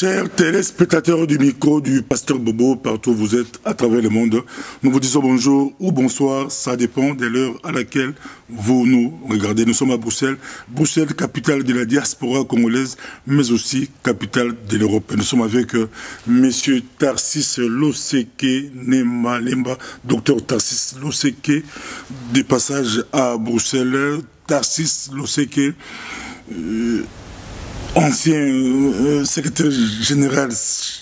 Chers téléspectateurs du micro du Pasteur Bobo, partout où vous êtes à travers le monde, nous vous disons bonjour ou bonsoir, ça dépend de l'heure à laquelle vous nous regardez. Nous sommes à Bruxelles, Bruxelles, capitale de la diaspora congolaise, mais aussi capitale de l'Europe. Nous sommes avec M. Tarsis Loseke Nemalemba, docteur Tarsis Loseke, de passage à Bruxelles. Tarsis Loseke, ancien secrétaire général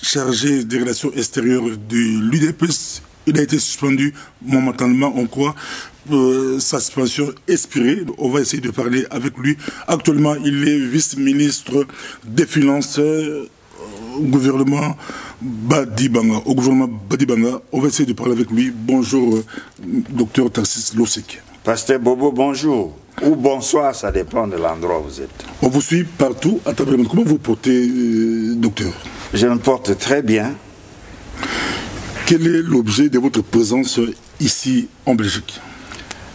chargé des relations extérieures de l'UDPS, il a été suspendu momentanément, on croit, sa suspension expirée. On va essayer de parler avec lui. Actuellement, il est vice-ministre des Finances au gouvernement Badibanga. On va essayer de parler avec lui. Bonjour, docteur Tarsis Loseke. Pasteur Bobo, bonjour. Ou bonsoir, ça dépend de l'endroit où vous êtes. On vous suit partout à travers le monde. Comment vous portez, docteur? Je me porte très bien. Quel est l'objet de votre présence ici en Belgique?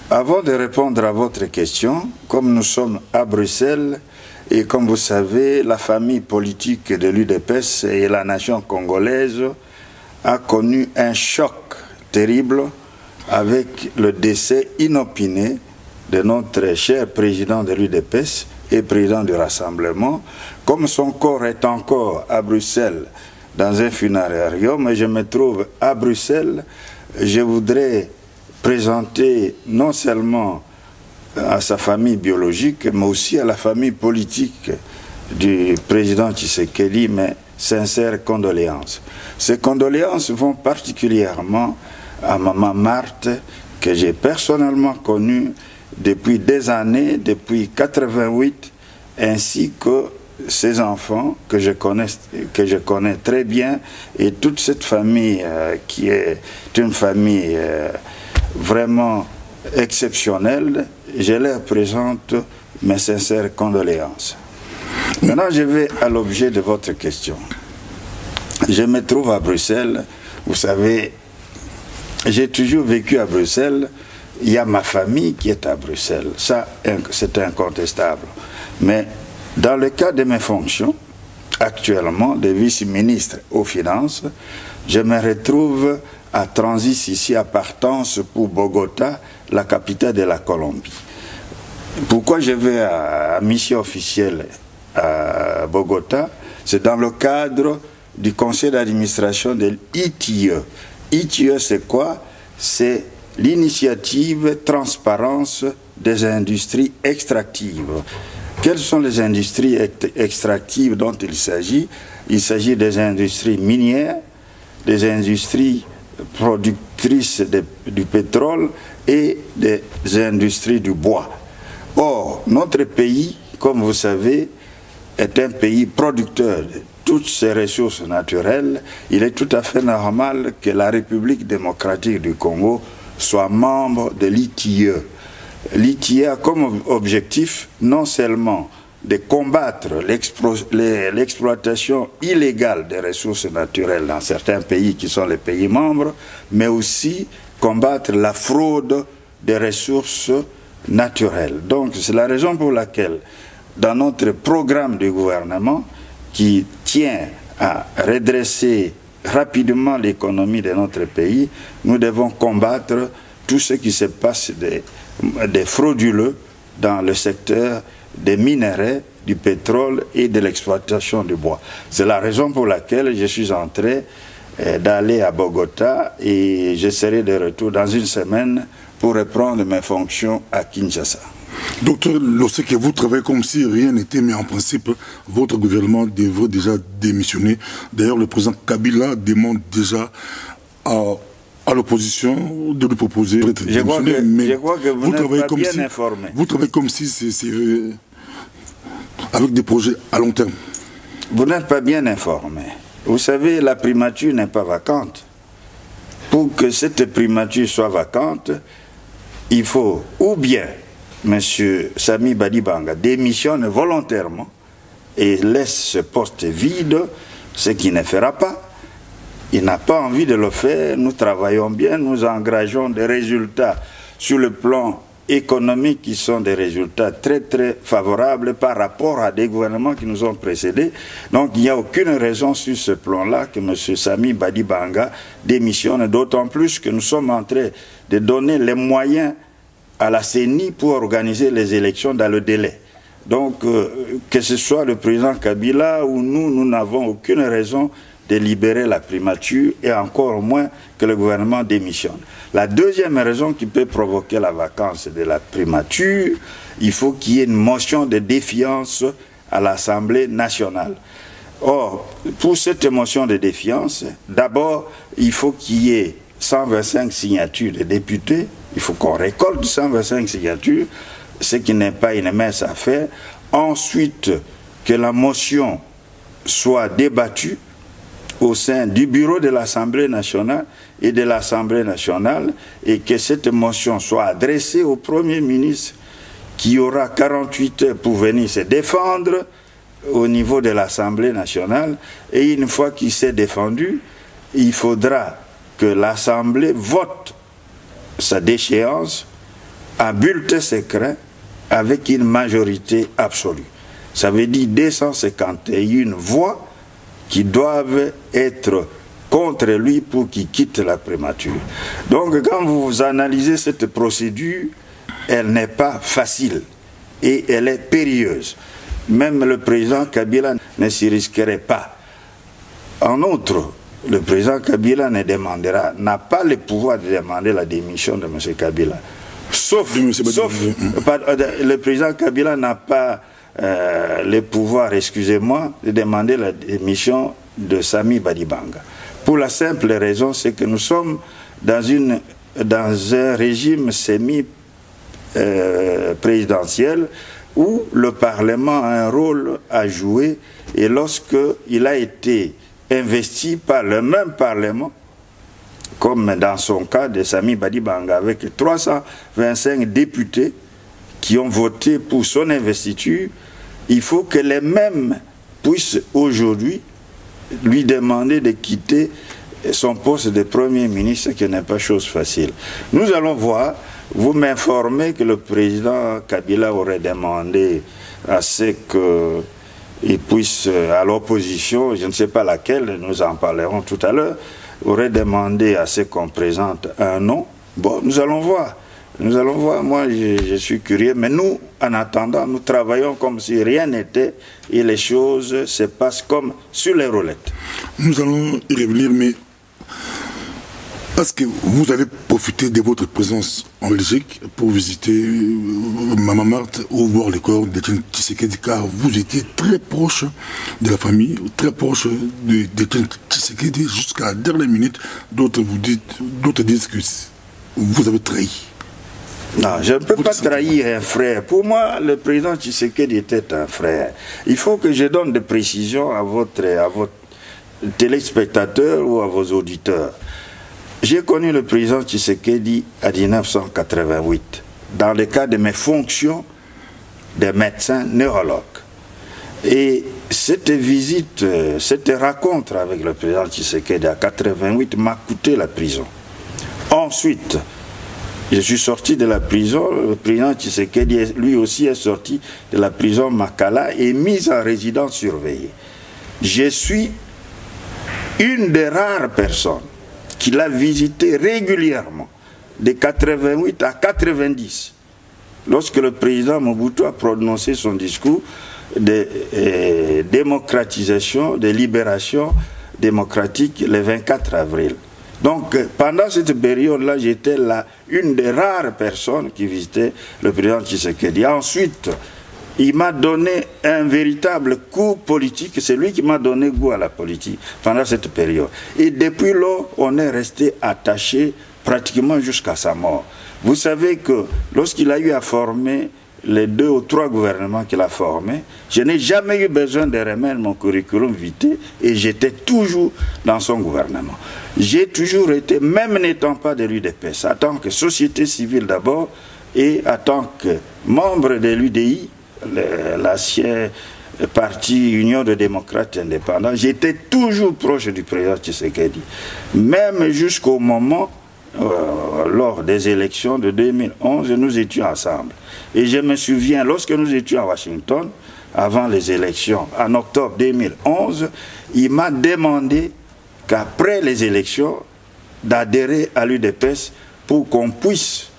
Avant de répondre à votre question, comme nous sommes à Bruxelles, et comme vous savez, la famille politique de l'UDPS et la nation congolaise a connu un choc terrible avec le décès inopiné de notre cher président de l'UDPS et président du Rassemblement. Comme son corps est encore à Bruxelles dans un funérarium et je me trouve à Bruxelles, je voudrais présenter non seulement à sa famille biologique, mais aussi à la famille politique du président Tshisekedi mes sincères condoléances. Ces condoléances vont particulièrement à maman Marthe, que j'ai personnellement connue depuis des années, depuis 88, ainsi que ses enfants que je connais très bien, et toute cette famille qui est une famille vraiment exceptionnelle. Je leur présente mes sincères condoléances. Maintenant, je vais à l'objet de votre question. Je me trouve à Bruxelles. Vous savez, j'ai toujours vécu à Bruxelles. Il y a ma famille qui est à Bruxelles. Ça, c'est incontestable. Mais dans le cas de mes fonctions, actuellement, de vice-ministre aux Finances, je me retrouve à transit ici à Partance pour Bogota, la capitale de la Colombie. Pourquoi je vais à mission officielle à Bogota? C'est dans le cadre du conseil d'administration de l'ITIE. ITIE, c'est quoi? C'est l'initiative transparence des industries extractives. Quelles sont les industries extractives dont il s'agit? Il s'agit des industries minières, des industries productrices du pétrole et des industries du bois. Or, notre pays, comme vous savez, est un pays producteur de toutes ces ressources naturelles. Il est tout à fait normal que la République démocratique du Congo soit membre de l'ITIE. L'ITIE a comme objectif non seulement de combattre l'exploitation illégale des ressources naturelles dans certains pays qui sont les pays membres, mais aussi combattre la fraude des ressources naturelles. Donc c'est la raison pour laquelle dans notre programme du gouvernement qui tient à redresser rapidement l'économie de notre pays, nous devons combattre tout ce qui se passe des frauduleux dans le secteur des minerais, du pétrole et de l'exploitation du bois. C'est la raison pour laquelle je suis en train d'aller à Bogota et je serai de retour dans une semaine pour reprendre mes fonctions à Kinshasa. Docteur Loseke, vous travaillez comme si rien n'était, mais en principe, votre gouvernement devrait déjà démissionner. D'ailleurs, le président Kabila demande déjà à l'opposition de lui proposer de démissionner. Je crois que vous n'êtes pas bien informé. Vous travaillez comme si c'est avec des projets à long terme. Vous n'êtes pas bien informé. Vous savez, la primature n'est pas vacante. Pour que cette primature soit vacante, il faut ou bien M. Sami Badibanga démissionne volontairement et laisse ce poste vide, ce qu'il ne fera pas. Il n'a pas envie de le faire. Nous travaillons bien, nous engageons des résultats sur le plan économiques qui sont des résultats très très favorables par rapport à des gouvernements qui nous ont précédés. Donc il n'y a aucune raison sur ce plan-là que M. Sami Badibanga démissionne, d'autant plus que nous sommes en train de donner les moyens à la CENI pour organiser les élections dans le délai. Donc que ce soit le président Kabila ou nous n'avons aucune raison de libérer la primature et encore moins que le gouvernement démissionne. La deuxième raison qui peut provoquer la vacance de la primature, il faut qu'il y ait une motion de défiance à l'Assemblée nationale. Or, pour cette motion de défiance, d'abord, il faut qu'il y ait 125 signatures de députés, il faut qu'on récolte 125 signatures, ce qui n'est pas une mince affaire. Ensuite, que la motion soit débattue au sein du bureau de l'Assemblée nationale et de l'Assemblée nationale et que cette motion soit adressée au Premier ministre qui aura 48 heures pour venir se défendre au niveau de l'Assemblée nationale et une fois qu'il s'est défendu, il faudra que l'Assemblée vote sa déchéance à bulletin secret avec une majorité absolue. Ça veut dire 251 voix qui doivent être contre lui pour qu'il quitte la primature. Donc quand vous analysez cette procédure, elle n'est pas facile et elle est périlleuse. Même le président Kabila ne s'y risquerait pas. En outre, le président Kabila n'a pas le pouvoir de demander la démission de M. Kabila. Sauf le président Kabila n'a pas le pouvoir, excusez-moi, de demander la démission de Sami Badibanga. Pour la simple raison, c'est que nous sommes dans un régime semi-présidentiel où le Parlement a un rôle à jouer et lorsqu'il a été investi par le même Parlement, comme dans son cas de Sami Badibanga, avec 325 députés qui ont voté pour son investiture, il faut que les mêmes puissent aujourd'hui lui demander de quitter son poste de Premier ministre, qui n'est pas chose facile. Nous allons voir, vous m'informez que le président Kabila aurait demandé à ce qu'il puisse, à l'opposition, je ne sais pas laquelle, nous en parlerons tout à l'heure, aurait demandé à ce qu'on présente un nom. Bon, nous allons voir. Nous allons voir, moi je suis curieux, mais nous, en attendant, nous travaillons comme si rien n'était et les choses se passent comme sur les roulettes. Nous allons y revenir, mais est-ce que vous allez profiter de votre présence en Belgique pour visiter Mama Marthe ou voir le corps de Tshisekedi, car vous étiez très proche de la famille, très proche de Tshisekedi jusqu'à la dernière minute. D'autres disent que vous avez trahi. Non, je ne peux pas trahir un frère. Pour moi, le président Tshisekedi était un frère. Il faut que je donne des précisions à votre téléspectateur ou à vos auditeurs. J'ai connu le président Tshisekedi en 1988, dans le cadre de mes fonctions de médecin neurologue. Et cette visite, cette rencontre avec le président Tshisekedi en 1988 m'a coûté la prison. Ensuite, je suis sorti de la prison, le président Tshisekedi lui aussi est sorti de la prison Makala et mis en résidence surveillée. Je suis une des rares personnes qui l'a visité régulièrement, de 88 à 90, lorsque le président Mobutu a prononcé son discours de démocratisation, de libération démocratique le 24 avril. Donc, pendant cette période-là, j'étais une des rares personnes qui visitait le président Tshisekedi. Ensuite, il m'a donné un véritable coup politique. C'est lui qui m'a donné goût à la politique pendant cette période. Et depuis lors, on est resté attaché pratiquement jusqu'à sa mort. Vous savez que lorsqu'il a eu à former les 2 ou 3 gouvernements qu'il a formés, je n'ai jamais eu besoin de remettre mon curriculum vitae et j'étais toujours dans son gouvernement. J'ai toujours été, même n'étant pas de l'UDPS, en tant que société civile d'abord et en tant que membre de l'UDI, l'ancien parti Union de démocrates indépendants, j'étais toujours proche du président Tshisekedi. Même jusqu'au moment lors des élections de 2011, nous étions ensemble. Et je me souviens, lorsque nous étions à Washington, avant les élections, en octobre 2011, il m'a demandé qu'après les élections, d'adhérer à l'UDPS pour qu'on puisse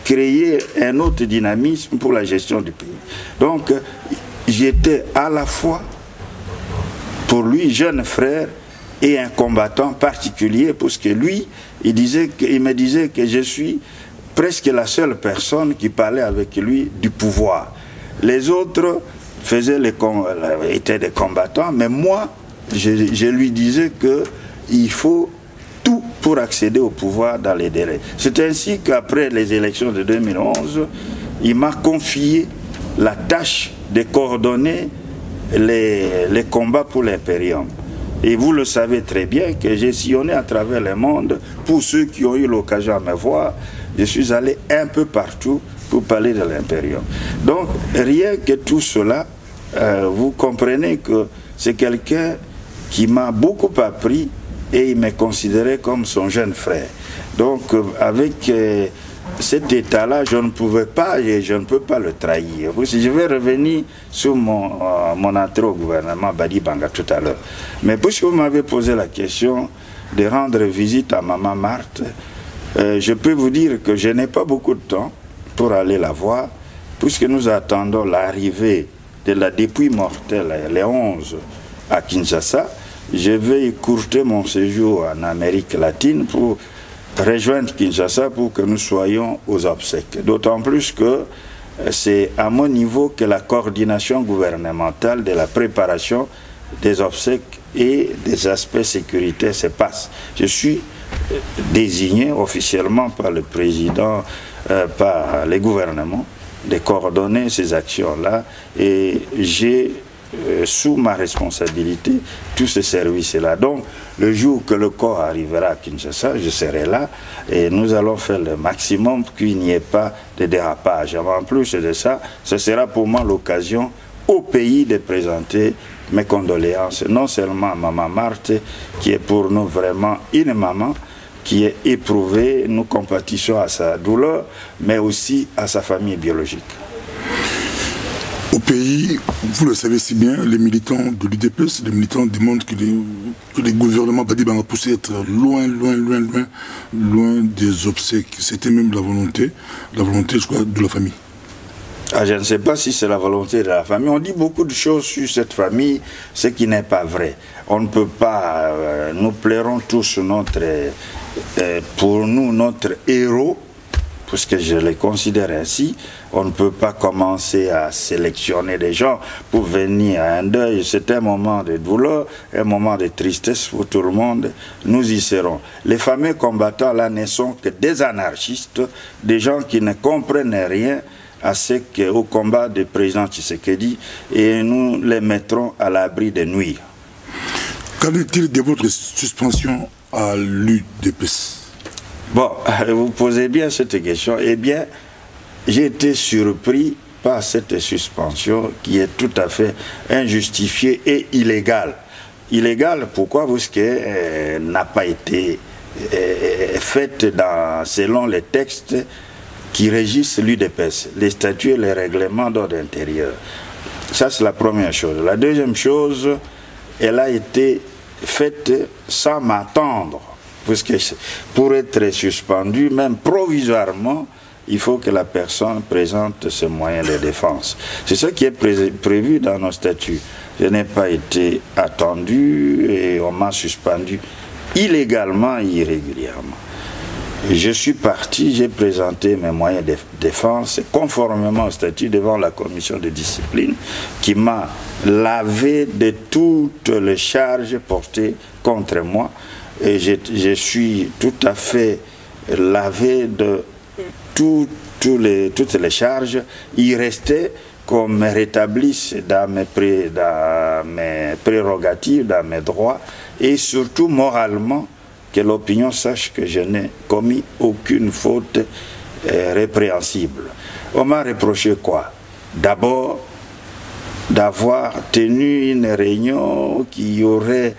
créer un autre dynamisme pour la gestion du pays. Donc, j'étais à la fois, pour lui, jeune frère et un combattant particulier, parce que lui, il me disait que je suis presque la seule personne qui parlait avec lui du pouvoir. Les autres étaient des combattants, mais moi, je lui disais qu'il faut tout pour accéder au pouvoir dans les délais. C'est ainsi qu'après les élections de 2011, il m'a confié la tâche de coordonner les combats pour l'impérium. Et vous le savez très bien que j'ai sillonné à travers le monde. Pour ceux qui ont eu l'occasion de me voir, je suis allé un peu partout pour parler de l'impérium. Donc, rien que tout cela, vous comprenez que c'est quelqu'un qui m'a beaucoup appris et il me considérait comme son jeune frère. Donc, avec cet état-là, je ne pouvais pas et je ne peux pas le trahir. Je vais revenir sur mon entrée au gouvernement Badi Banga tout à l'heure. Mais puisque vous m'avez posé la question de rendre visite à Maman Marthe, je peux vous dire que je n'ai pas beaucoup de temps pour aller la voir, puisque nous attendons l'arrivée de la dépouille mortelle, les 11 à Kinshasa. Je vais écourter mon séjour en Amérique latine pour rejoindre Kinshasa pour que nous soyons aux obsèques. D'autant plus que c'est à mon niveau que la coordination gouvernementale de la préparation des obsèques et des aspects sécuritaires se passe. Je suis désigné officiellement par le président, par les gouvernements, de coordonner ces actions-là, et j'ai sous ma responsabilité tous ces services-là. Donc, le jour que le corps arrivera à Kinshasa, je serai là et nous allons faire le maximum qu'il n'y ait pas de dérapage. En plus de ça, ce sera pour moi l'occasion au pays de présenter mes condoléances, non seulement à Maman Marthe, qui est pour nous vraiment une maman, qui est éprouvée, nous compatissons à sa douleur, mais aussi à sa famille biologique. Au pays, vous le savez si bien, les militants de l'UDPS, les militants demandent que les gouvernements Badi Banga puissent être loin des obsèques. C'était même la volonté, je crois, de la famille. Ah, je ne sais pas si c'est la volonté de la famille. On dit beaucoup de choses sur cette famille, ce qui n'est pas vrai. On ne peut pas, nous plairons tous pour nous, notre héros, puisque je les considère ainsi. On ne peut pas commencer à sélectionner des gens pour venir à un deuil. C'est un moment de douleur, un moment de tristesse pour tout le monde. Nous y serons. Les fameux combattants là ne sont que des anarchistes, des gens qui ne comprennent rien au combat du président Tshisekedi, et nous les mettrons à l'abri des nuits. Qu'en est-il de votre suspension à l'UDPS? Bon, vous posez bien cette question. Eh bien, j'ai été surpris par cette suspension qui est tout à fait injustifiée et illégale. Illégale, pourquoi? Parce qu'elle n'a pas été faite selon les textes qui régissent l'UDPS, les statuts et les règlements d'ordre intérieur. Ça, c'est la première chose. La deuxième chose, elle a été faite sans m'attendre. Parce que pour être suspendu, même provisoirement, il faut que la personne présente ses moyens de défense. C'est ce qui est prévu dans nos statuts. Je n'ai pas été attendu et on m'a suspendu illégalement et irrégulièrement. Je suis parti, j'ai présenté mes moyens de défense conformément au statut devant la commission de discipline qui m'a lavé de toutes les charges portées contre moi. Et je suis tout à fait lavé de toutes les charges. Il restait qu'on me rétablisse dans mes prérogatives, dans mes droits, et surtout moralement, que l'opinion sache que je n'ai commis aucune faute répréhensible. On m'a reproché quoi? D'abord, d'avoir tenu une réunion qui aurait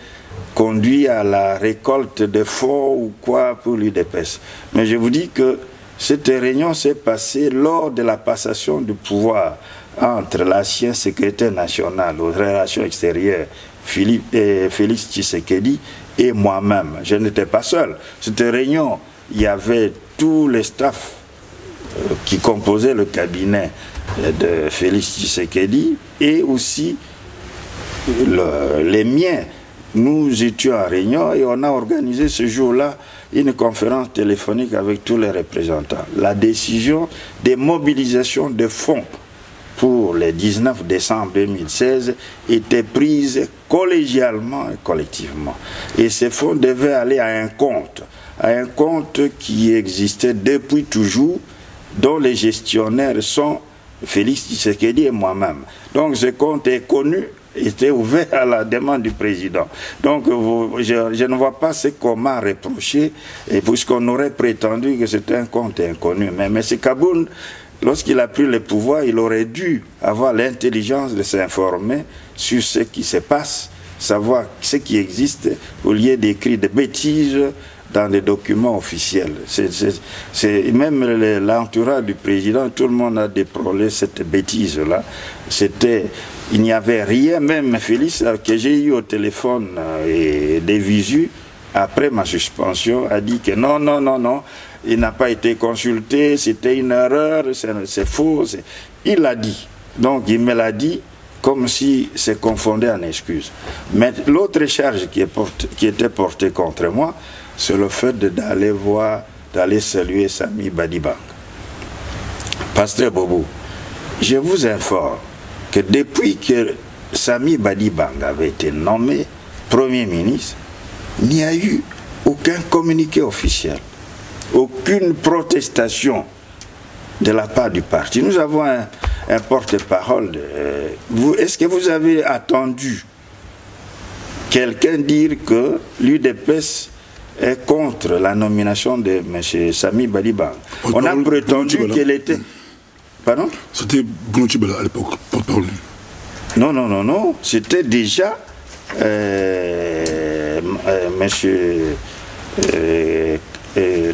conduit à la récolte de fonds ou quoi pour l'UDPS. Mais je vous dis que cette réunion s'est passée lors de la passation du pouvoir entre l'ancien secrétaire national aux relations extérieures, Félix Tshisekedi, et moi-même. Je n'étais pas seul. Cette réunion, il y avait tous les staffs qui composaient le cabinet de Félix Tshisekedi et aussi les miens. Nous étions en réunion et on a organisé ce jour-là une conférence téléphonique avec tous les représentants. La décision des mobilisations de fonds pour le 19 décembre 2016 était prise collégialement et collectivement. Et ces fonds devaient aller à un compte qui existait depuis toujours, dont les gestionnaires sont Félix Tshisekedi et moi-même. Donc ce compte est connu, était ouvert à la demande du président. Donc je ne vois pas ce qu'on m'a reproché, puisqu'on aurait prétendu que c'était un compte inconnu. Mais M. Kaboun, lorsqu'il a pris le pouvoir, il aurait dû avoir l'intelligence de s'informer sur ce qui se passe, savoir ce qui existe, au lieu d'écrire des bêtises dans des documents officiels. Même l'entourage du président, tout le monde a déploré cette bêtise-là. Il n'y avait rien, même Félix, que j'ai eu au téléphone et des visus, après ma suspension, a dit que non, il n'a pas été consulté, c'était une erreur, c'est faux. Il l'a dit. Donc il me l'a dit comme si c'est confondé en excuse. Mais l'autre charge qui était portée contre moi, c'est le fait d'aller saluer Sami Badibanga. Pasteur Bobo, je vous informe que depuis que Sami Badibanga avait été nommé Premier ministre, il n'y a eu aucun communiqué officiel, aucune protestation de la part du parti. Nous avons un porte-parole. Est-ce que vous avez attendu quelqu'un dire que l'UDPS est contre la nomination de M. Sami Badibanga? On a prétendu qu'elle était... Pardon? C'était Bruno Tshibala à l'époque, porte-parole. Non. C'était déjà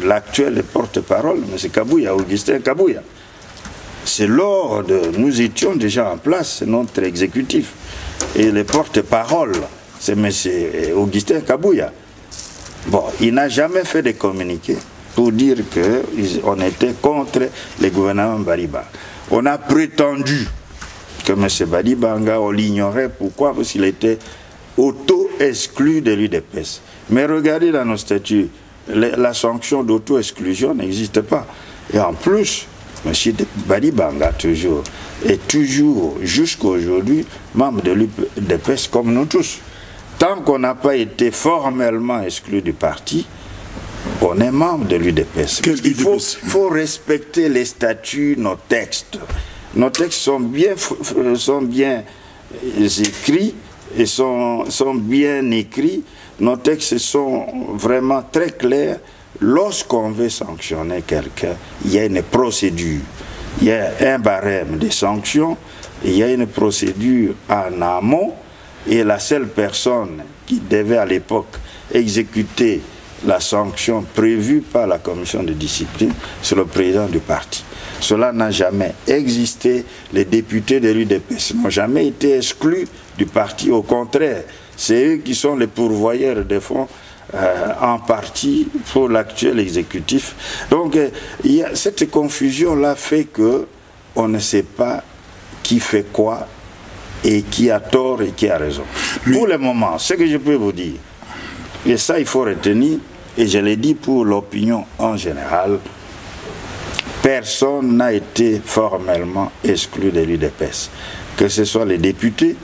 l'actuel porte-parole, M. Kabouya, Augustin Kabouya. C'est lors de... Nous étions déjà en place, notre exécutif. Et le porte-parole, c'est M. Augustin Kabouya. Bon, il n'a jamais fait de communiqué pour dire qu'on était contre le gouvernement Badibanga. On a prétendu que M. Badibanga, on l'ignorait. Pourquoi? Parce qu'il était auto-exclu de l'UDPS. Mais regardez dans nos statuts, la sanction d'auto-exclusion n'existe pas. Et en plus, M. Badibanga est toujours, jusqu'à aujourd'hui, membre de l'UDPS comme nous tous. Tant qu'on n'a pas été formellement exclu du parti, on est membre de l'UDPS. Il faut respecter les statuts, nos textes. Nos textes sont bien écrits et sont bien écrits. Nos textes sont vraiment très clairs. Lorsqu'on veut sanctionner quelqu'un, il y a une procédure. Il y a un barème de sanctions, il y a une procédure en amont, et la seule personne qui devait à l'époque exécuter la sanction prévue par la commission de discipline, c'est le président du parti. Cela n'a jamais existé. Les députés de l'UDPS n'ont jamais été exclus du parti. Au contraire, c'est eux qui sont les pourvoyeurs des fonds en partie pour l'actuel exécutif. Donc, cette confusion-là fait qu'on ne sait pas qui fait quoi et qui a tort et qui a raison. Pour le moment, ce que je peux vous dire, et ça il faut retenir, et je l'ai dit pour l'opinion en général, personne n'a été formellement exclu de l'UDPS. Que ce soit les députés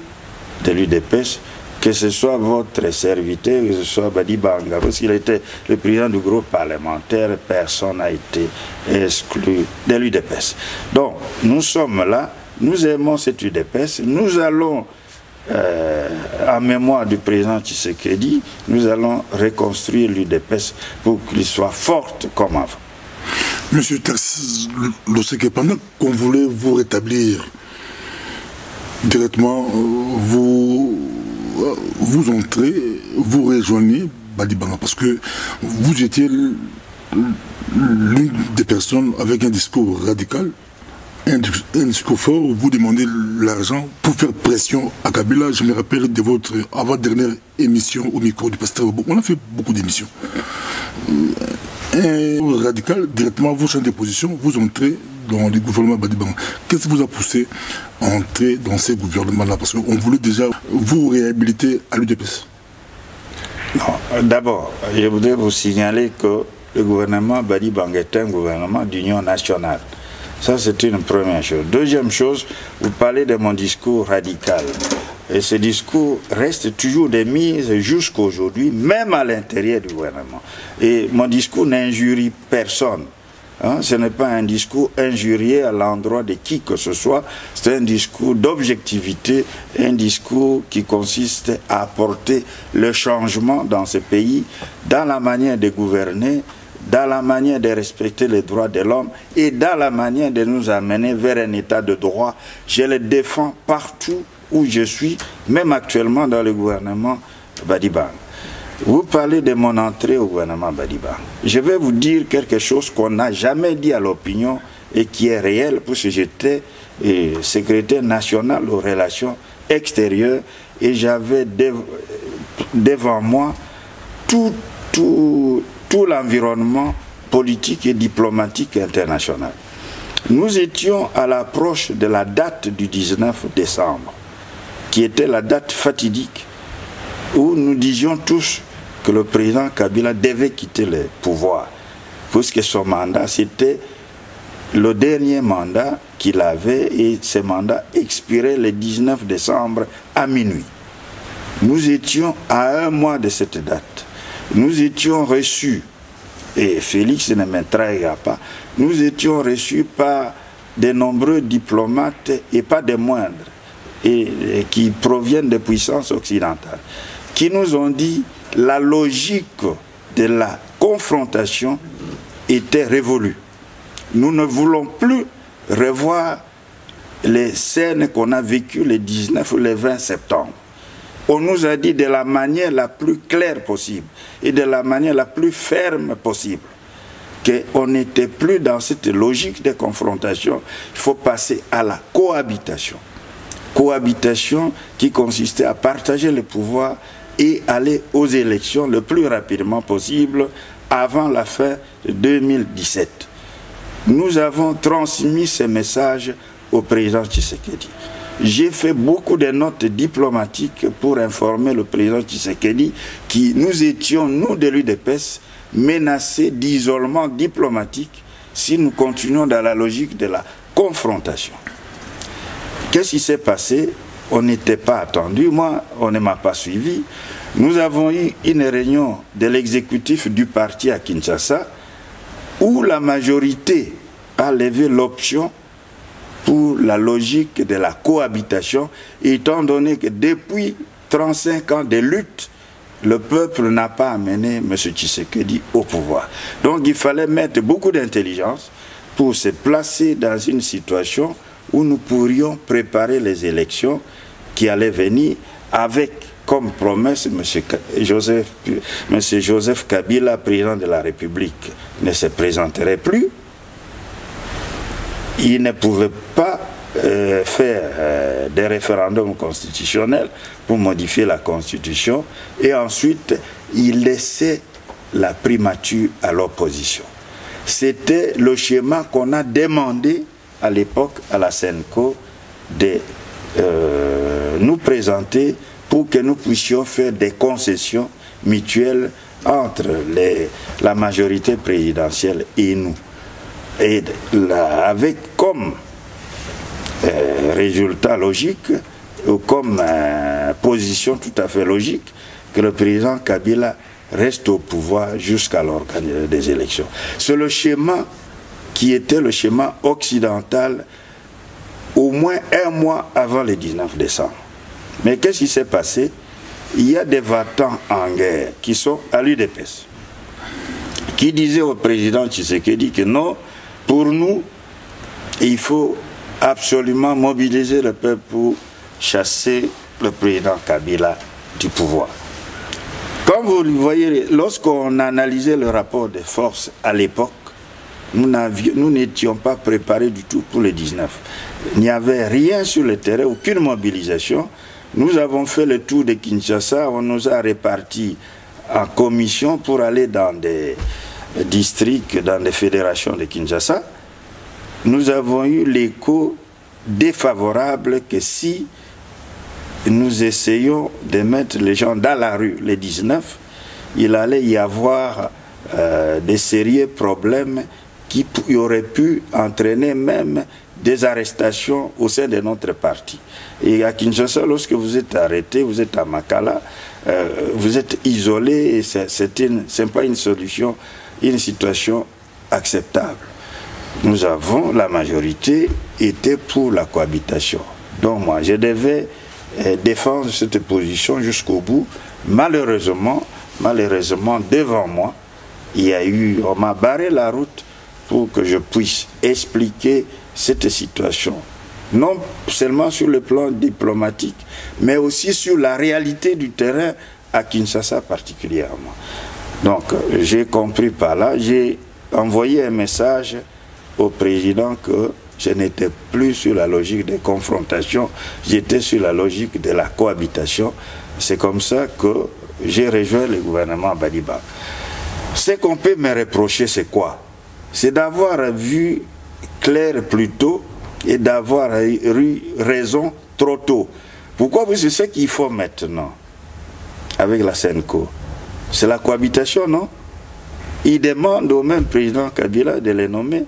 de l'UDPS, que ce soit votre serviteur, que ce soit Badibanga, parce qu'il était le président du groupe parlementaire, personne n'a été exclu de l'UDPS. Donc, nous sommes là, nous aimons cette UDPS, nous allons, en mémoire du président Tshisekedi, nous allons reconstruire l'UDPS pour qu'il soit forte comme avant. Monsieur Tax Loseke, pendant qu'on voulait vous rétablir directement, vous vous entrez, vous rejoignez Badibanga, parce que vous étiez l'une des personnes avec un discours radical, un discours fort, vous demandez l'argent pour faire pression à Kabila. Je me rappelle de votre avant-dernière émission au micro du pasteur Bobo. On a fait beaucoup d'émissions. Un radical, directement, vous changez de position, vous entrez dans le gouvernement Badibanga. Qu'est-ce qui vous a poussé à entrer dans ces gouvernements-là? Parce qu'on voulait déjà vous réhabiliter à l'UDPS. Non, d'abord, je voudrais vous signaler que le gouvernement Badibanga est un gouvernement d'union nationale. Ça, c'est une première chose. Deuxième chose, vous parlez de mon discours radical. Et ce discours reste toujours de mise jusqu'à aujourd'hui, même à l'intérieur du gouvernement. Et mon discours n'injurie personne. Hein, ce n'est pas un discours injurié à l'endroit de qui que ce soit. C'est un discours d'objectivité, un discours qui consiste à apporter le changement dans ce pays, dans la manière de gouverner, dans la manière de respecter les droits de l'homme et dans la manière de nous amener vers un état de droit. Je le défends partout où je suis, même actuellement dans le gouvernement Badibanga. Vous parlez de mon entrée au gouvernement Badibanga. Je vais vous dire quelque chose qu'on n'a jamais dit à l'opinion et qui est réel, puisque j'étais secrétaire national aux relations extérieures et j'avais devant moi tout l'environnement politique et diplomatique international. Nous étions à l'approche de la date du 19 décembre, qui était la date fatidique, où nous disions tous que le président Kabila devait quitter le pouvoir, puisque son mandat, c'était le dernier mandat qu'il avait, et ce mandat expirait le 19 décembre à minuit. Nous étions à un mois de cette date. Nous étions reçus, et Félix ne me trahira pas, nous étions reçus par de nombreux diplomates, et pas des moindres, et qui proviennent des puissances occidentales, qui nous ont dit que la logique de la confrontation était révolue. Nous ne voulons plus revoir les scènes qu'on a vécues le 19 ou le 20 septembre. On nous a dit de la manière la plus claire possible et de la manière la plus ferme possible qu'on n'était plus dans cette logique de confrontation. Il faut passer à la cohabitation. Cohabitation qui consistait à partager le pouvoir et aller aux élections le plus rapidement possible avant la fin de 2017. Nous avons transmis ce message au président Tshisekedi. J'ai fait beaucoup de notes diplomatiques pour informer le président Tshisekedi que nous étions, nous de l'UDPS, menacés d'isolement diplomatique si nous continuons dans la logique de la confrontation. Qu'est-ce qui s'est passé? On n'était pas attendu, moi, on ne m'a pas suivi. Nous avons eu une réunion de l'exécutif du parti à Kinshasa où la majorité a levé l'option pour la logique de la cohabitation, étant donné que depuis 35 ans de lutte, le peuple n'a pas amené M. Tshisekedi au pouvoir. Donc il fallait mettre beaucoup d'intelligence pour se placer dans une situation où nous pourrions préparer les élections qui allaient venir avec comme promesse M. Joseph Kabila, président de la République, ne se présenterait plus. Il ne pouvait pas faire des référendums constitutionnels pour modifier la Constitution et ensuite il laissait la primature à l'opposition. C'était le schéma qu'on a demandé à l'époque à la Senco de nous présenter pour que nous puissions faire des concessions mutuelles entre la majorité présidentielle et nous. Et avec comme résultat logique, ou comme position tout à fait logique, que le président Kabila reste au pouvoir jusqu'à l'organisation des élections. C'est le schéma qui était le schéma occidental au moins un mois avant le 19 décembre. Mais qu'est-ce qui s'est passé? Il y a des votants en guerre qui sont à l'UDPS, qui disaient au président Tshisekedi que non, pour nous, il faut absolument mobiliser le peuple pour chasser le président Kabila du pouvoir. Comme vous le voyez, lorsqu'on analysait le rapport des forces à l'époque, nous n'étions pas préparés du tout pour le 19. Il n'y avait rien sur le terrain, aucune mobilisation. Nous avons fait le tour de Kinshasa, on nous a répartis en commission pour aller dans des districts, dans des fédérations de Kinshasa. Nous avons eu l'écho défavorable que si nous essayons de mettre les gens dans la rue le 19, il allait y avoir des sérieux problèmes qui auraient pu entraîner même des arrestations au sein de notre parti. Et à Kinshasa, lorsque vous êtes arrêté, vous êtes à Makala, vous êtes isolé et ce n'est pas une solution, une situation acceptable. Nous avons, la majorité était pour la cohabitation. Donc moi, je devais défendre cette position jusqu'au bout. Malheureusement, devant moi, on m'a barré la route pour que je puisse expliquer cette situation. Non seulement sur le plan diplomatique, mais aussi sur la réalité du terrain à Kinshasa particulièrement. Donc, j'ai compris par là, j'ai envoyé un message au président que je n'étais plus sur la logique de confrontation, j'étais sur la logique de la cohabitation. C'est comme ça que j'ai rejoint le gouvernement Baliba. Ce qu'on peut me reprocher, c'est quoi? C'est d'avoir vu clair plus tôt et d'avoir eu raison trop tôt. Pourquoi? C'est ce qu'il faut maintenant avec la SENCO. C'est la cohabitation, non? Il demande au même président Kabila de les nommer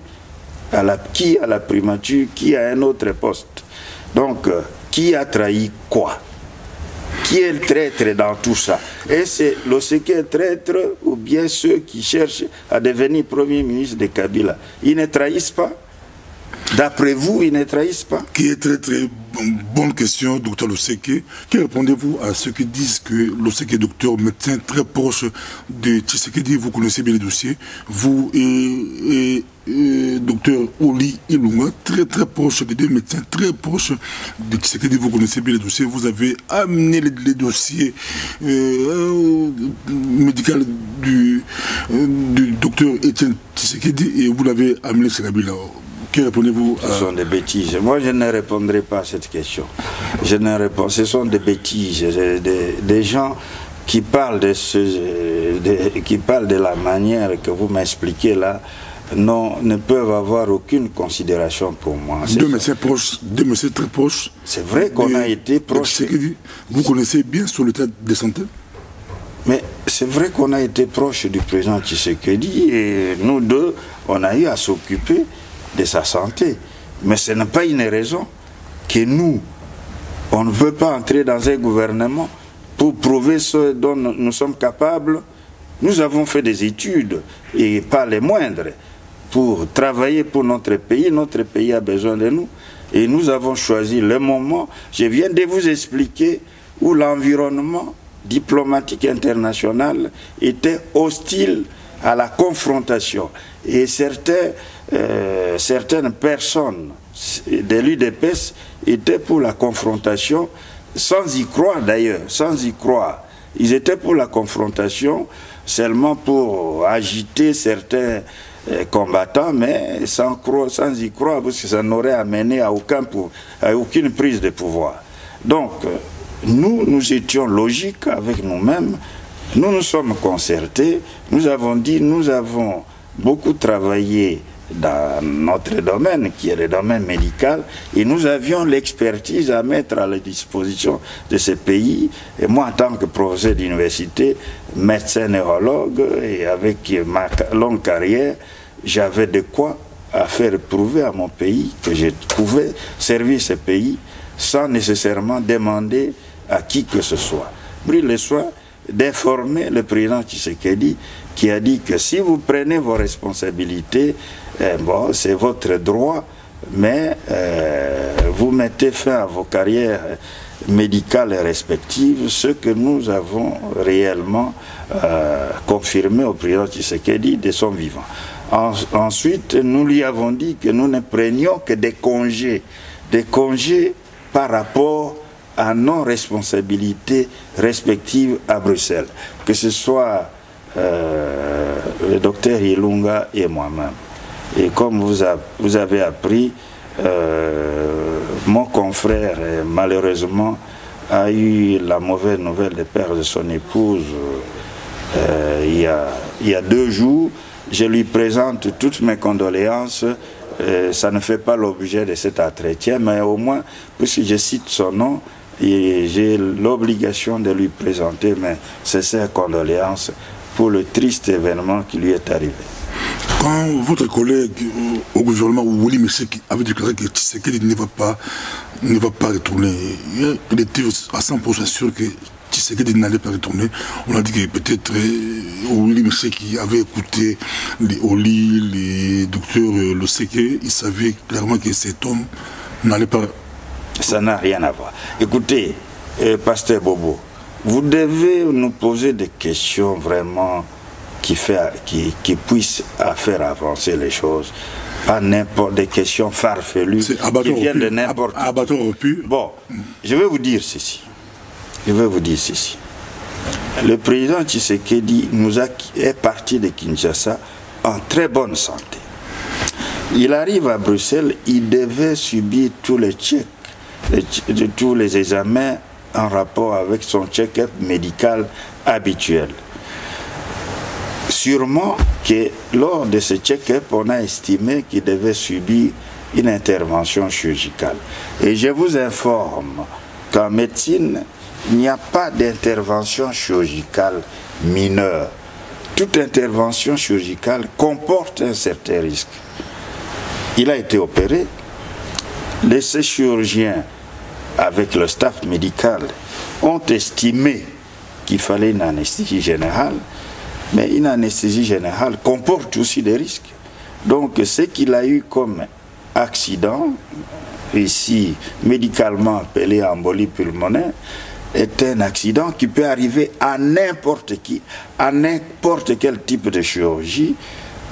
qui a la primature, qui a un autre poste. Donc, qui a trahi quoi? Qui est le traître dans tout ça? Et c'est l'OCK traître ou bien ceux qui cherchent à devenir Premier ministre de Kabila? Ils ne trahissent pas? D'après vous, ils ne trahissent pas? Qui est très très bonne question, docteur Loseke. Que répondez-vous à ceux qui disent que Loseke, docteur, médecin très proche de Tshisekedi, vous connaissez bien les dossiers, vous et docteur Oli Ilunga, très très proche des deux médecins, très proche de Tshisekedi, vous connaissez bien les dossiers, vous avez amené les dossiers médicaux du docteur Etienne Tshisekedi et vous l'avez amené chez Kabila. Que répondez-vous à... Ce sont des bêtises. Moi, je ne répondrai pas à cette question. Je ne réponds. Ce sont des bêtises. Des gens qui parlent qui parlent de la manière que vous m'expliquez là, non, ne peuvent avoir aucune considération pour moi. Deux médecins proches, deux médecins très proches. C'est vrai qu'on a été proches. Vous connaissez bien sur l'état de santé? Mais c'est vrai qu'on a été proche du président Tshisekedi et nous deux, on a eu à s'occuper de sa santé. Mais ce n'est pas une raison que nous, on ne veut pas entrer dans un gouvernement pour prouver ce dont nous sommes capables. Nous avons fait des études, et pas les moindres, pour travailler pour notre pays. Notre pays a besoin de nous. Et nous avons choisi le moment, je viens de vous expliquer, où l'environnement diplomatique international était hostile à la confrontation. Et certaines personnes de l'UDPS étaient pour la confrontation, sans y croire d'ailleurs, sans y croire. Ils étaient pour la confrontation seulement pour agiter certains combattants, mais sans y croire, parce que ça n'aurait amené à aucune prise de pouvoir. Donc, nous étions logiques avec nous-mêmes, nous nous sommes concertés, nous avons dit, nous avons beaucoup travaillé dans notre domaine, qui est le domaine médical, et nous avions l'expertise à mettre à la disposition de ce pays. Et moi, en tant que professeur d'université, médecin neurologue, et avec ma longue carrière, j'avais de quoi à faire prouver à mon pays que je pouvais servir ce pays sans nécessairement demander à qui que ce soit. Pris le soin d'informer le président Tshisekedi, qui a dit que si vous prenez vos responsabilités, bon, c'est votre droit, mais vous mettez fin à vos carrières médicales respectives, ce que nous avons réellement confirmé au président Tshisekedi de son vivant. Ensuite, nous lui avons dit que nous ne prenions que des congés par rapport à nos responsabilités respectives à Bruxelles, que ce soit le docteur Ilunga et moi-même. Et comme vous avez appris, mon confrère, malheureusement, a eu la mauvaise nouvelle de perdre son épouse il y a 2 jours. Je lui présente toutes mes condoléances. Ça ne fait pas l'objet de cet entretien, mais au moins, puisque je cite son nom, j'ai l'obligation de lui présenter mes sincères condoléances pour le triste événement qui lui est arrivé. Quand votre collègue au gouvernement, Woli Mesheki, avait déclaré que Tshisekedi ne va pas retourner, il était à 100% sûr que Tshisekedi n'allait pas retourner. On a dit que peut-être Woli Mesheki avait écouté les Oli, les docteurs Loseke, il savait clairement que cet homme n'allait pas. Ça n'a rien à voir. Écoutez, Pasteur Bobo, vous devez nous poser des questions vraiment qui puissent faire avancer les choses. Pas n'importe des questions farfelues qui viennent de n'importe qui. Bon, je vais vous dire ceci. Le président Tshisekedi est parti de Kinshasa en très bonne santé. Il arrive à Bruxelles, il devait subir tous les checks, tous les examens en rapport avec son check-up médical habituel. Sûrement que lors de ce check-up, on a estimé qu'il devait subir une intervention chirurgicale. Et je vous informe qu'en médecine, il n'y a pas d'intervention chirurgicale mineure. Toute intervention chirurgicale comporte un certain risque. Il a été opéré. Les chirurgiens, avec le staff médical, ont estimé qu'il fallait une anesthésie générale. Mais une anesthésie générale comporte aussi des risques. Donc ce qu'il a eu comme accident, ici médicalement appelé embolie pulmonaire, est un accident qui peut arriver à n'importe qui, à n'importe quel type de chirurgie,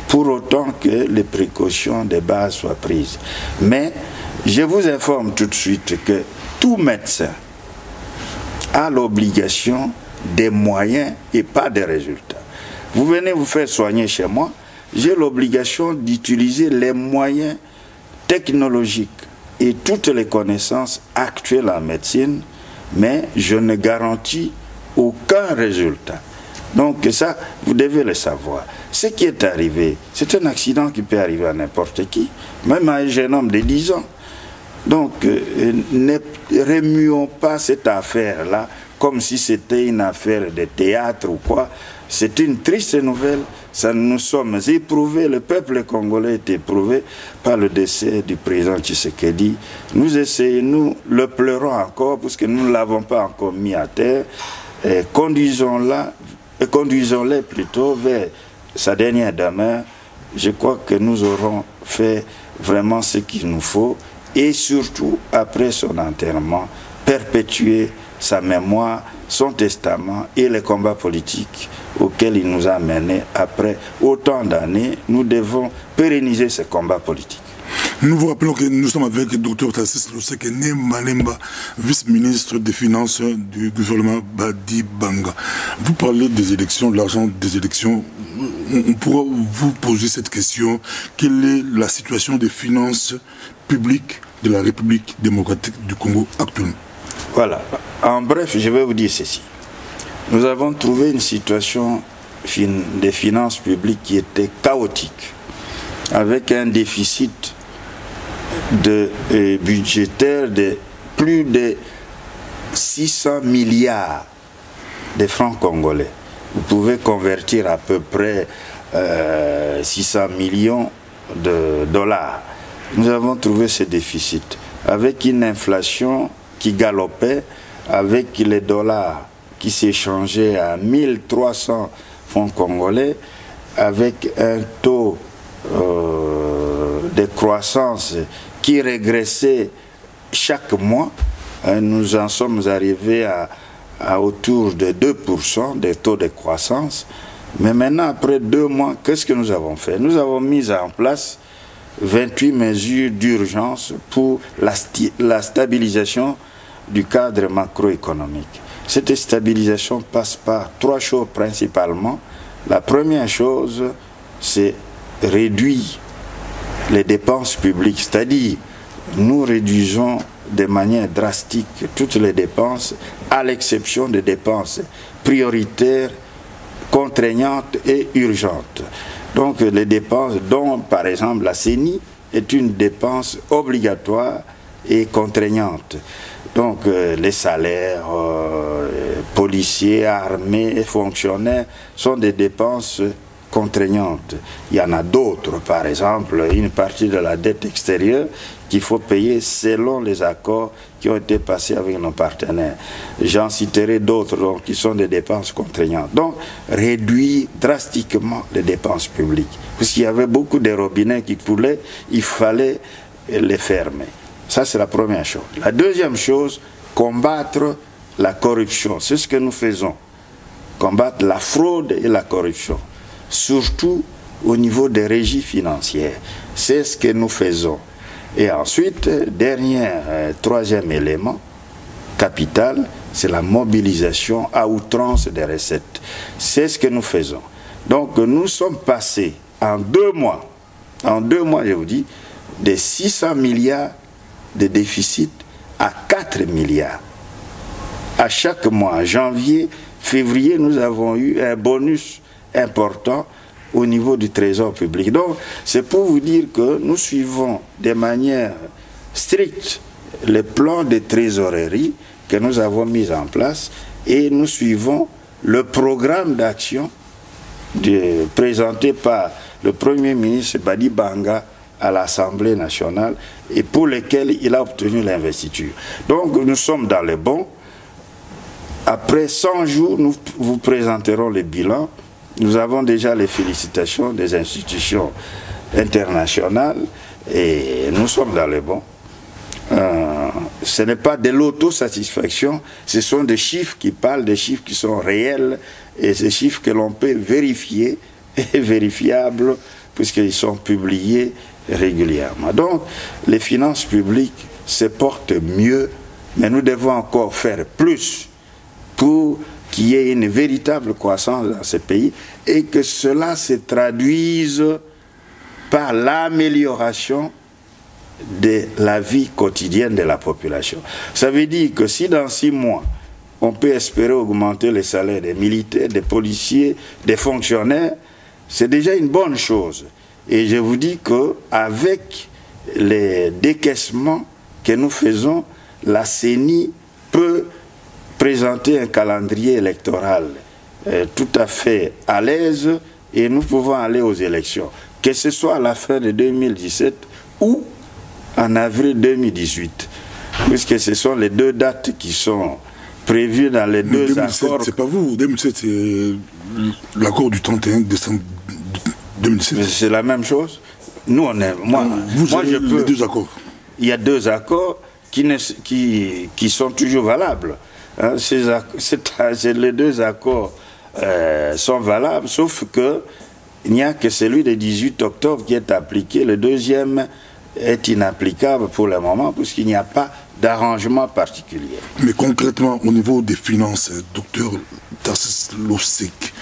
pour autant que les précautions de base soient prises. Mais je vous informe tout de suite que tout médecin a l'obligation des moyens et pas des résultats. Vous venez vous faire soigner chez moi, j'ai l'obligation d'utiliser les moyens technologiques et toutes les connaissances actuelles en médecine, mais je ne garantis aucun résultat. Donc ça, vous devez le savoir. Ce qui est arrivé, c'est un accident qui peut arriver à n'importe qui, même à un jeune homme de 10 ans. Donc ne remuons pas cette affaire-là comme si c'était une affaire de théâtre ou quoi. C'est une triste nouvelle. Ça, nous sommes éprouvés, le peuple congolais est éprouvé par le décès du président Tshisekedi. Nous essayons, nous le pleurons encore parce que nous ne l'avons pas encore mis à terre. Conduisons-les plutôt vers sa dernière demeure. Je crois que nous aurons fait vraiment ce qu'il nous faut et surtout, après son enterrement, perpétuer sa mémoire, son testament et les combats politiques auxquels il nous a menés après autant d'années. Nous devons pérenniser ces combats politiques. Nous vous rappelons que nous sommes avec le Dr Tarcisse Loseke Malemba, vice-ministre des Finances du gouvernement Badi Banga. Vous parlez des élections, de l'argent des élections. On pourra vous poser cette question. Quelle est la situation des finances publiques de la République démocratique du Congo actuellement? Voilà. En bref, je vais vous dire ceci. Nous avons trouvé une situation des finances publiques qui était chaotique, avec un déficit budgétaire de plus de 600 milliards de francs congolais. Vous pouvez convertir à peu près 600 millions de dollars. Nous avons trouvé ce déficit avec une inflation qui galopait, avec les dollars qui s'échangeaient à 1300 francs congolais, avec un taux de croissance qui régressait chaque mois. Nous en sommes arrivés à autour de 2% des taux de croissance. Mais maintenant, après 2 mois, qu'est-ce que nous avons fait? Nous avons mis en place 28 mesures d'urgence pour la stabilisation du cadre macroéconomique. Cette stabilisation passe par 3 choses principalement. La première chose, c'est réduire les dépenses publiques, c'est-à-dire nous réduisons de manière drastique toutes les dépenses, à l'exception des dépenses prioritaires, contraignantes et urgentes. Donc les dépenses dont, par exemple, la CENI est une dépense obligatoire et contraignante. Donc les salaires policiers, armés et fonctionnaires sont des dépenses contraignantes. Il y en a d'autres, par exemple, une partie de la dette extérieure qu'il faut payer selon les accords qui ont été passés avec nos partenaires. J'en citerai d'autres qui sont des dépenses contraignantes. Donc, réduire drastiquement les dépenses publiques. Puisqu'il y avait beaucoup de robinets qui coulaient, il fallait les fermer. Ça, c'est la première chose. La deuxième chose, combattre la corruption. C'est ce que nous faisons. Combattre la fraude et la corruption. Surtout au niveau des régies financières. C'est ce que nous faisons. Et ensuite, troisième élément capital, c'est la mobilisation à outrance des recettes. C'est ce que nous faisons. Donc nous sommes passés en 2 mois, je vous dis, de 600 milliards de déficit à 4 milliards. À chaque mois, janvier, février, nous avons eu un bonus important au niveau du trésor public. Donc, c'est pour vous dire que nous suivons de manière stricte le plan de trésorerie que nous avons mis en place et nous suivons le programme d'action présenté par le Premier ministre Badi Banga à l'Assemblée nationale et pour lequel il a obtenu l'investiture. Donc, nous sommes dans le bon. Après 100 jours, nous vous présenterons le bilan. Nous avons déjà les félicitations des institutions internationales et nous sommes dans le bon. Ce n'est pas de l'autosatisfaction, ce sont des chiffres qui parlent, des chiffres qui sont réels et ces chiffres que l'on peut vérifier et vérifiables puisqu'ils sont publiés régulièrement. Donc, les finances publiques se portent mieux, mais nous devons encore faire plus pour qu'il y ait une véritable croissance dans ce pays et que cela se traduise par l'amélioration de la vie quotidienne de la population. Ça veut dire que si dans 6 mois, on peut espérer augmenter les salaires des militaires, des policiers, des fonctionnaires, c'est déjà une bonne chose. Et je vous dis qu'avec les décaissements que nous faisons, la CENI peut présenter un calendrier électoral tout à fait à l'aise et nous pouvons aller aux élections. Que ce soit à la fin de 2017 ou en avril 2018, puisque ce sont les 2 dates qui sont prévues dans les 2 accords. C'est pas vous, 2017 c'est l'accord du 31 décembre 2017. C'est la même chose. Nous on est... Moi je peux... Les 2 accords. Il y a 2 accords qui sont toujours valables. Hein, les 2 accords sont valables, sauf qu'il n'y a que celui du 18 octobre qui est appliqué. Le deuxième est inapplicable pour le moment, puisqu'il n'y a pas d'arrangement particulier. Mais concrètement, au niveau des finances, docteur Tarsis Losek,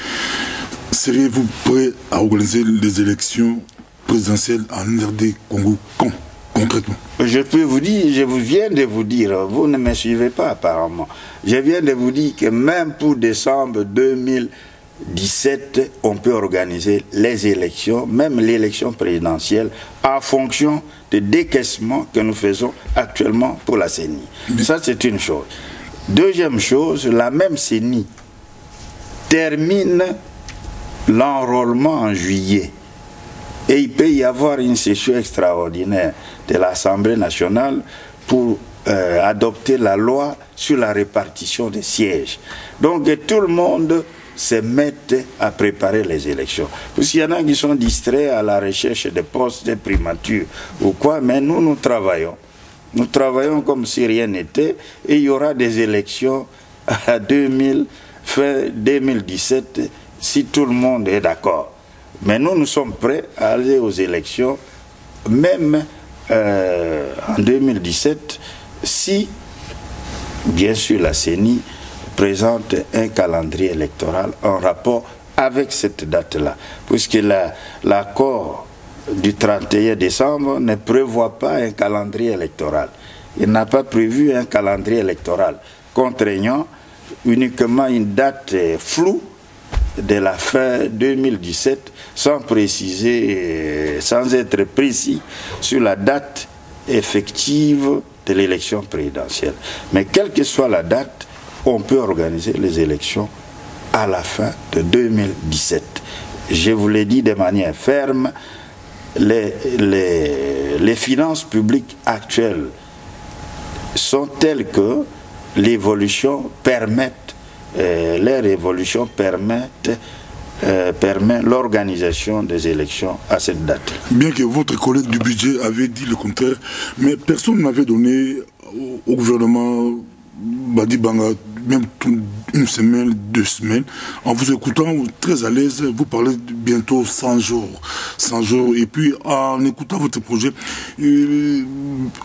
seriez-vous prêt à organiser les élections présidentielles en RD Congo quand, concrètement? Je peux vous dire, je viens de vous dire, vous ne me suivez pas apparemment, je viens de vous dire que même pour décembre 2017, on peut organiser les élections, même l'élection présidentielle, en fonction des décaissements que nous faisons actuellement pour la CENI. Ça, c'est une chose. Deuxième chose, la même CENI termine l'enrôlement en juillet. Et il peut y avoir une session extraordinaire de l'Assemblée nationale pour adopter la loi sur la répartition des sièges. Donc tout le monde se mette à préparer les élections. Parce qu'il y en a qui sont distraits à la recherche des postes de primature ou quoi, mais nous travaillons. Nous travaillons comme si rien n'était et il y aura des élections à fin 2017 si tout le monde est d'accord. Mais nous sommes prêts à aller aux élections, même en 2017, si bien sûr, la CENI présente un calendrier électoral en rapport avec cette date-là, puisque l'accord du 31 décembre ne prévoit pas un calendrier électoral. Il n'a pas prévu un calendrier électoral contraignant, uniquement une date floue de la fin 2017, sans préciser, sans être précis sur la date effective de l'élection présidentielle. Mais quelle que soit la date, on peut organiser les élections à la fin de 2017. Je vous l'ai dit de manière ferme, les finances publiques actuelles sont telles que l'évolution permet l'organisation des élections à cette date. Bien que votre collègue du budget avait dit le contraire, mais personne n'avait donné au gouvernement Badi Banga, même une semaine, 2 semaines. En vous écoutant, très à l'aise, vous parlez de bientôt 100 jours. 100 jours. Et puis, en écoutant votre projet,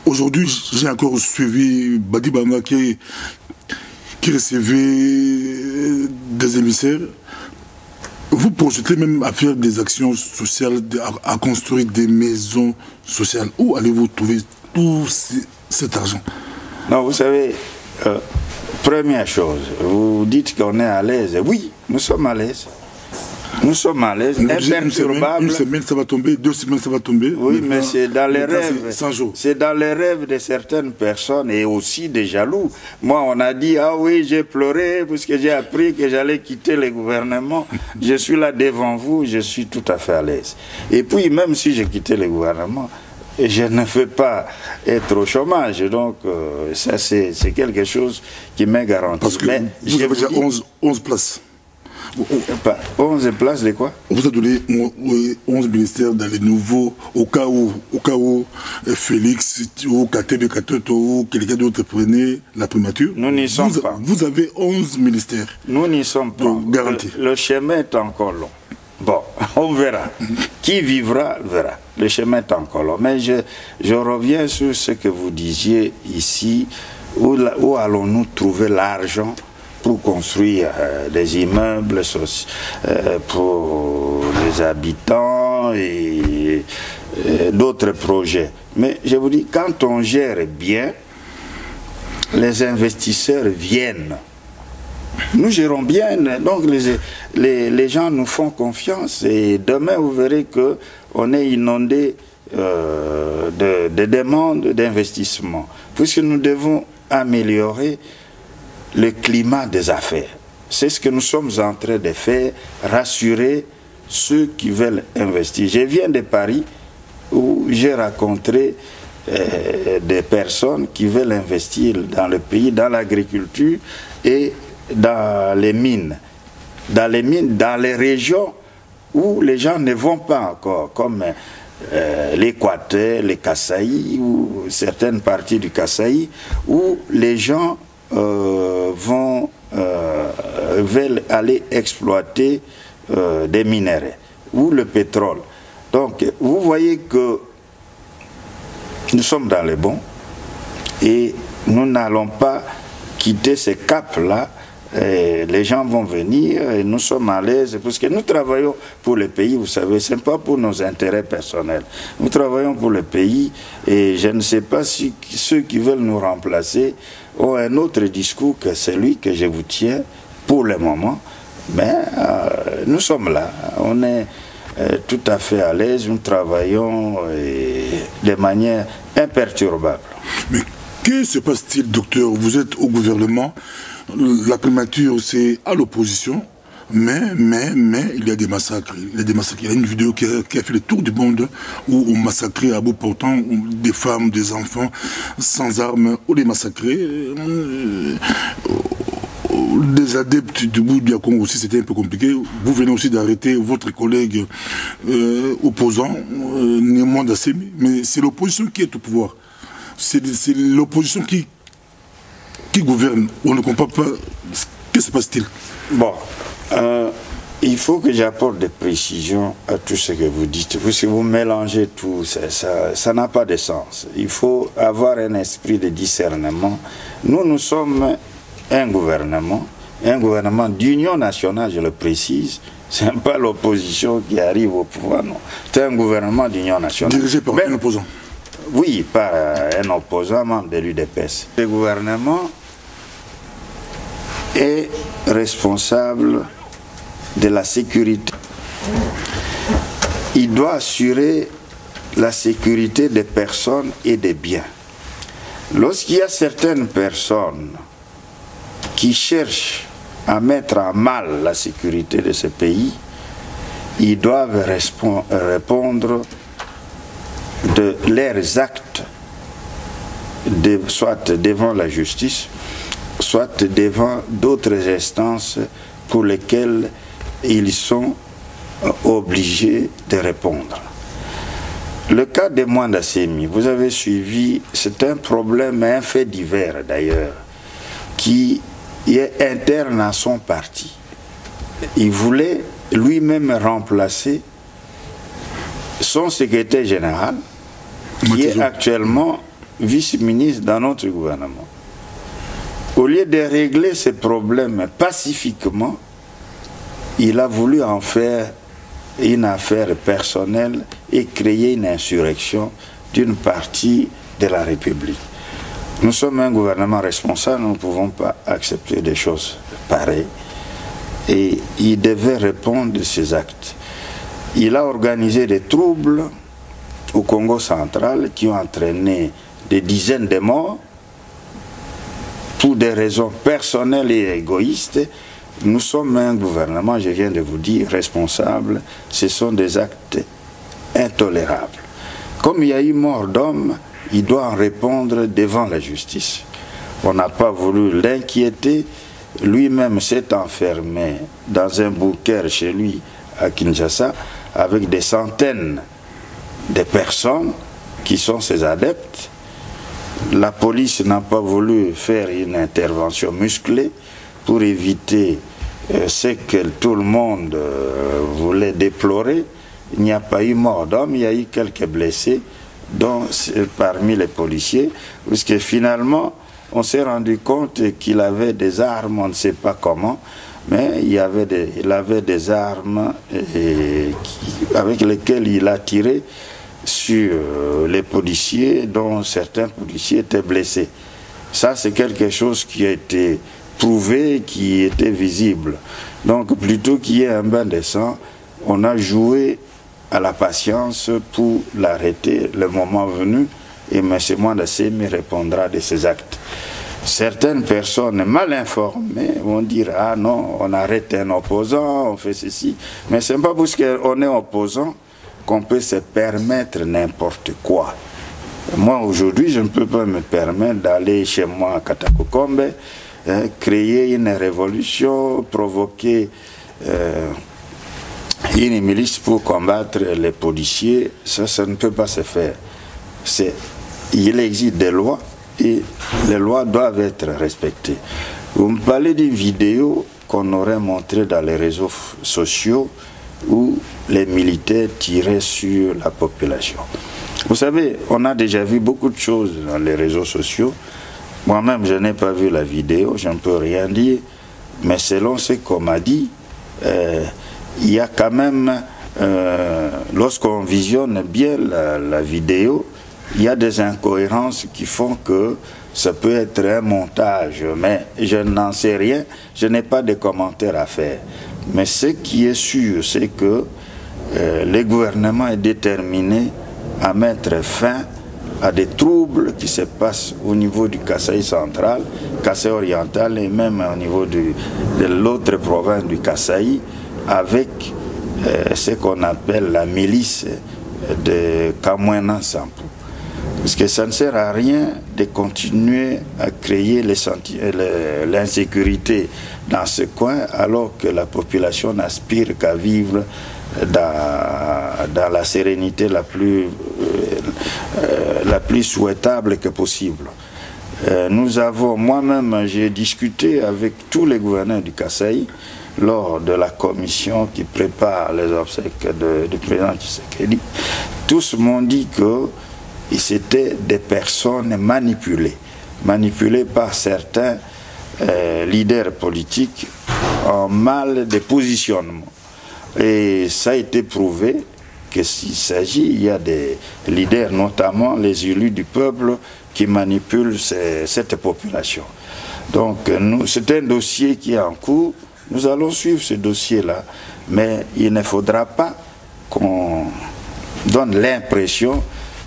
aujourd'hui, j'ai encore suivi Badi Banga qui recevait des émissaires. Vous projetez même à faire des actions sociales, à construire des maisons sociales. Où allez-vous trouver tout cet argent? Non, vous savez, première chose, vous dites qu'on est à l'aise. Oui, nous sommes à l'aise. Nous sommes à l'aise, imperturbables. Une semaine, ça va tomber, 2 semaines, ça va tomber. Oui, mais c'est dans les rêves. 100 jours. C'est dans les rêves de certaines personnes et aussi des jaloux. Moi, on a dit, ah oui, j'ai pleuré parce que j'ai appris que j'allais quitter le gouvernement. Je suis là devant vous, je suis tout à fait à l'aise. Et puis, même si j'ai quitté le gouvernement, je ne veux pas être au chomage. Donc, ça, c'est quelque chose qui m'est garanti. Parce que vous avez déjà 11 places. 11 places de quoi? On vous a donné 11 ministères dans les nouveaux, au cas où Félix ou Katebe Katoto ou quelqu'un d'autre prenait la primature. Nous n'y sommes pas. Vous avez 11 ministères. Nous n'y sommes pas. Garantis. Le chemin est encore long. Bon, on verra. Qui vivra, verra. Le chemin est encore long. Mais je reviens sur ce que vous disiez ici. Où allons-nous trouver l'argent pour construire des immeubles pour les habitants et d'autres projets? Mais je vous dis, quand on gère bien, les investisseurs viennent. Nous gérons bien, donc les gens nous font confiance et demain vous verrez qu'on est inondé de demandes d'investissement, puisque nous devons améliorer le climat des affaires. C'est ce que nous sommes en train de faire, rassurer ceux qui veulent investir. Je viens de Paris où j'ai rencontré des personnes qui veulent investir dans le pays, dans l'agriculture et dans les mines. Dans les régions où les gens ne vont pas encore, comme l'Équateur, les Kasaï, ou certaines parties du Kasaï, où les gens veulent aller exploiter des minerais ou le pétrole. Donc, vous voyez que nous sommes dans les bons et nous n'allons pas quitter ce cap-là. Les gens vont venir et nous sommes à l'aise parce que nous travaillons pour le pays, vous savez, ce n'est pas pour nos intérêts personnels. Nous travaillons pour le pays et je ne sais pas si ceux qui veulent nous remplacer ont un autre discours que celui que je vous tiens pour le moment. Mais nous sommes là, on est tout à fait à l'aise, nous travaillons de manière imperturbable. Mais que se passe-t-il, docteur? Vous êtes au gouvernement, la primature c'est à l'opposition, mais il y a des massacres. Il y a une vidéo qui a fait le tour du monde où on massacrait à bout portant des femmes, des enfants sans armes, ou les massacrait. Des adeptes du bout du Congo aussi, c'était un peu compliqué. Vous venez aussi d'arrêter votre collègue opposant, Némon Dassemi, mais c'est l'opposition qui est au pouvoir. C'est l'opposition qui gouverne. On ne comprend pas. Que se passe-t-il? Bon, il faut que j'apporte des précisions à tout ce que vous dites. Parce que vous mélangez tout, ça n'a pas de sens. Il faut avoir un esprit de discernement. Nous sommes un gouvernement d'union nationale, je le précise. Ce n'est pas l'opposition qui arrive au pouvoir, non. C'est un gouvernement d'union nationale. Dirigé par un opposant. Oui, par un opposant membre de l'UDPS. Le gouvernement est responsable de la sécurité. Il doit assurer la sécurité des personnes et des biens. Lorsqu'il y a certaines personnes qui cherchent à mettre à mal la sécurité de ce pays, ils doivent répondre de leurs actes, soit devant la justice, soit devant d'autres instances pour lesquelles ils sont obligés de répondre. Le cas de Mwanda Semi, vous avez suivi, c'est un problème, un fait divers d'ailleurs, qui est interne à son parti. Il voulait lui-même remplacer son secrétaire général, qui est actuellement vice-ministre dans notre gouvernement. Au lieu de régler ces problèmes pacifiquement, il a voulu en faire une affaire personnelle et créer une insurrection d'une partie de la République. Nous sommes un gouvernement responsable, nous ne pouvons pas accepter des choses pareilles. Et il devait répondre de ses actes. Il a organisé des troubles au Congo central qui ont entraîné des dizaines de morts pour des raisons personnelles et égoïstes. Nous sommes un gouvernement, je viens de vous dire, responsable. Ce sont des actes intolérables. Comme il y a eu mort d'homme, il doit en répondre devant la justice. On n'a pas voulu l'inquiéter. Lui-même s'est enfermé dans un bunker chez lui à Kinshasa avec des centaines de personnes qui sont ses adeptes. La police n'a pas voulu faire une intervention musclée pour éviter ce que tout le monde voulait déplorer. Il n'y a pas eu mort d'homme, il y a eu quelques blessés, dont parmi les policiers, puisque finalement, on s'est rendu compte qu'il avait des armes, on ne sait pas comment, mais il avait des armes avec lesquelles il a tiré sur les policiers, dont certains policiers étaient blessés. Ça, c'est quelque chose qui a été prouvé, qui était visible. Donc, plutôt qu'il y ait un bain de sang, on a joué à la patience pour l'arrêter le moment venu, et M. Mwanda Semi répondra de ses actes. Certaines personnes mal informées vont dire « Ah non, on arrête un opposant, on fait ceci ». Mais ce n'est pas parce qu'on est opposant qu'on peut se permettre n'importe quoi. Moi, aujourd'hui, je ne peux pas me permettre d'aller chez moi à Katakokombe, créer une révolution, provoquer une milice pour combattre les policiers. Ça ne peut pas se faire. Il existe des lois et les lois doivent être respectées. Vous me parlez d'une vidéo qu'on aurait montrée dans les réseaux sociaux où les militaires tiraient sur la population. Vous savez, on a déjà vu beaucoup de choses dans les réseaux sociaux. Moi-même, je n'ai pas vu la vidéo, je ne peux rien dire. Mais selon ce qu'on m'a dit, il y a quand même, lorsqu'on visionne bien la vidéo, il y a des incohérences qui font que ça peut être un montage. Mais je n'en sais rien, je n'ai pas de commentaires à faire. Mais ce qui est sûr, c'est que le gouvernement est déterminé à mettre fin à des troubles qui se passent au niveau du Kasaï central, Kasaï oriental et même au niveau de l'autre province du Kasaï, avec ce qu'on appelle la milice de Kamwena Sampu. Parce que ça ne sert à rien de continuer à créer l'insécurité dans ce coin alors que la population n'aspire qu'à vivre dans la sérénité la plus souhaitable que possible. Moi-même, j'ai discuté avec tous les gouverneurs du Kasaï. lors de la commission qui prépare les obsèques du président Tshisekedi, tous m'ont dit que c'était des personnes manipulées par certains leaders politiques en mal de positionnement. Et ça a été prouvé que s'il s'agit, il y a des leaders, notamment les élus du peuple, qui manipulent cette population. Donc c'est un dossier qui est en cours. Nous allons suivre ce dossier-là, mais il ne faudra pas qu'on donne l'impression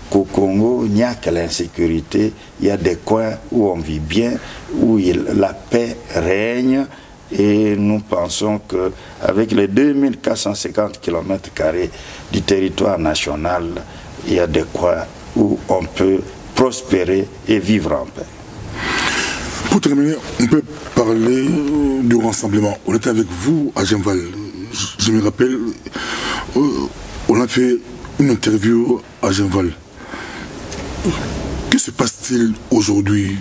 qu'au Congo, il n'y a que l'insécurité. Il y a des coins où on vit bien, où la paix règne. Et nous pensons qu'avec les 2450 km² du territoire national, il y a des coins où on peut prospérer et vivre en paix. Pour terminer, on peut parler du rassemblement. On était avec vous à Genval. Je me rappelle, on a fait une interview à Genval. Que se passe-t-il aujourd'hui?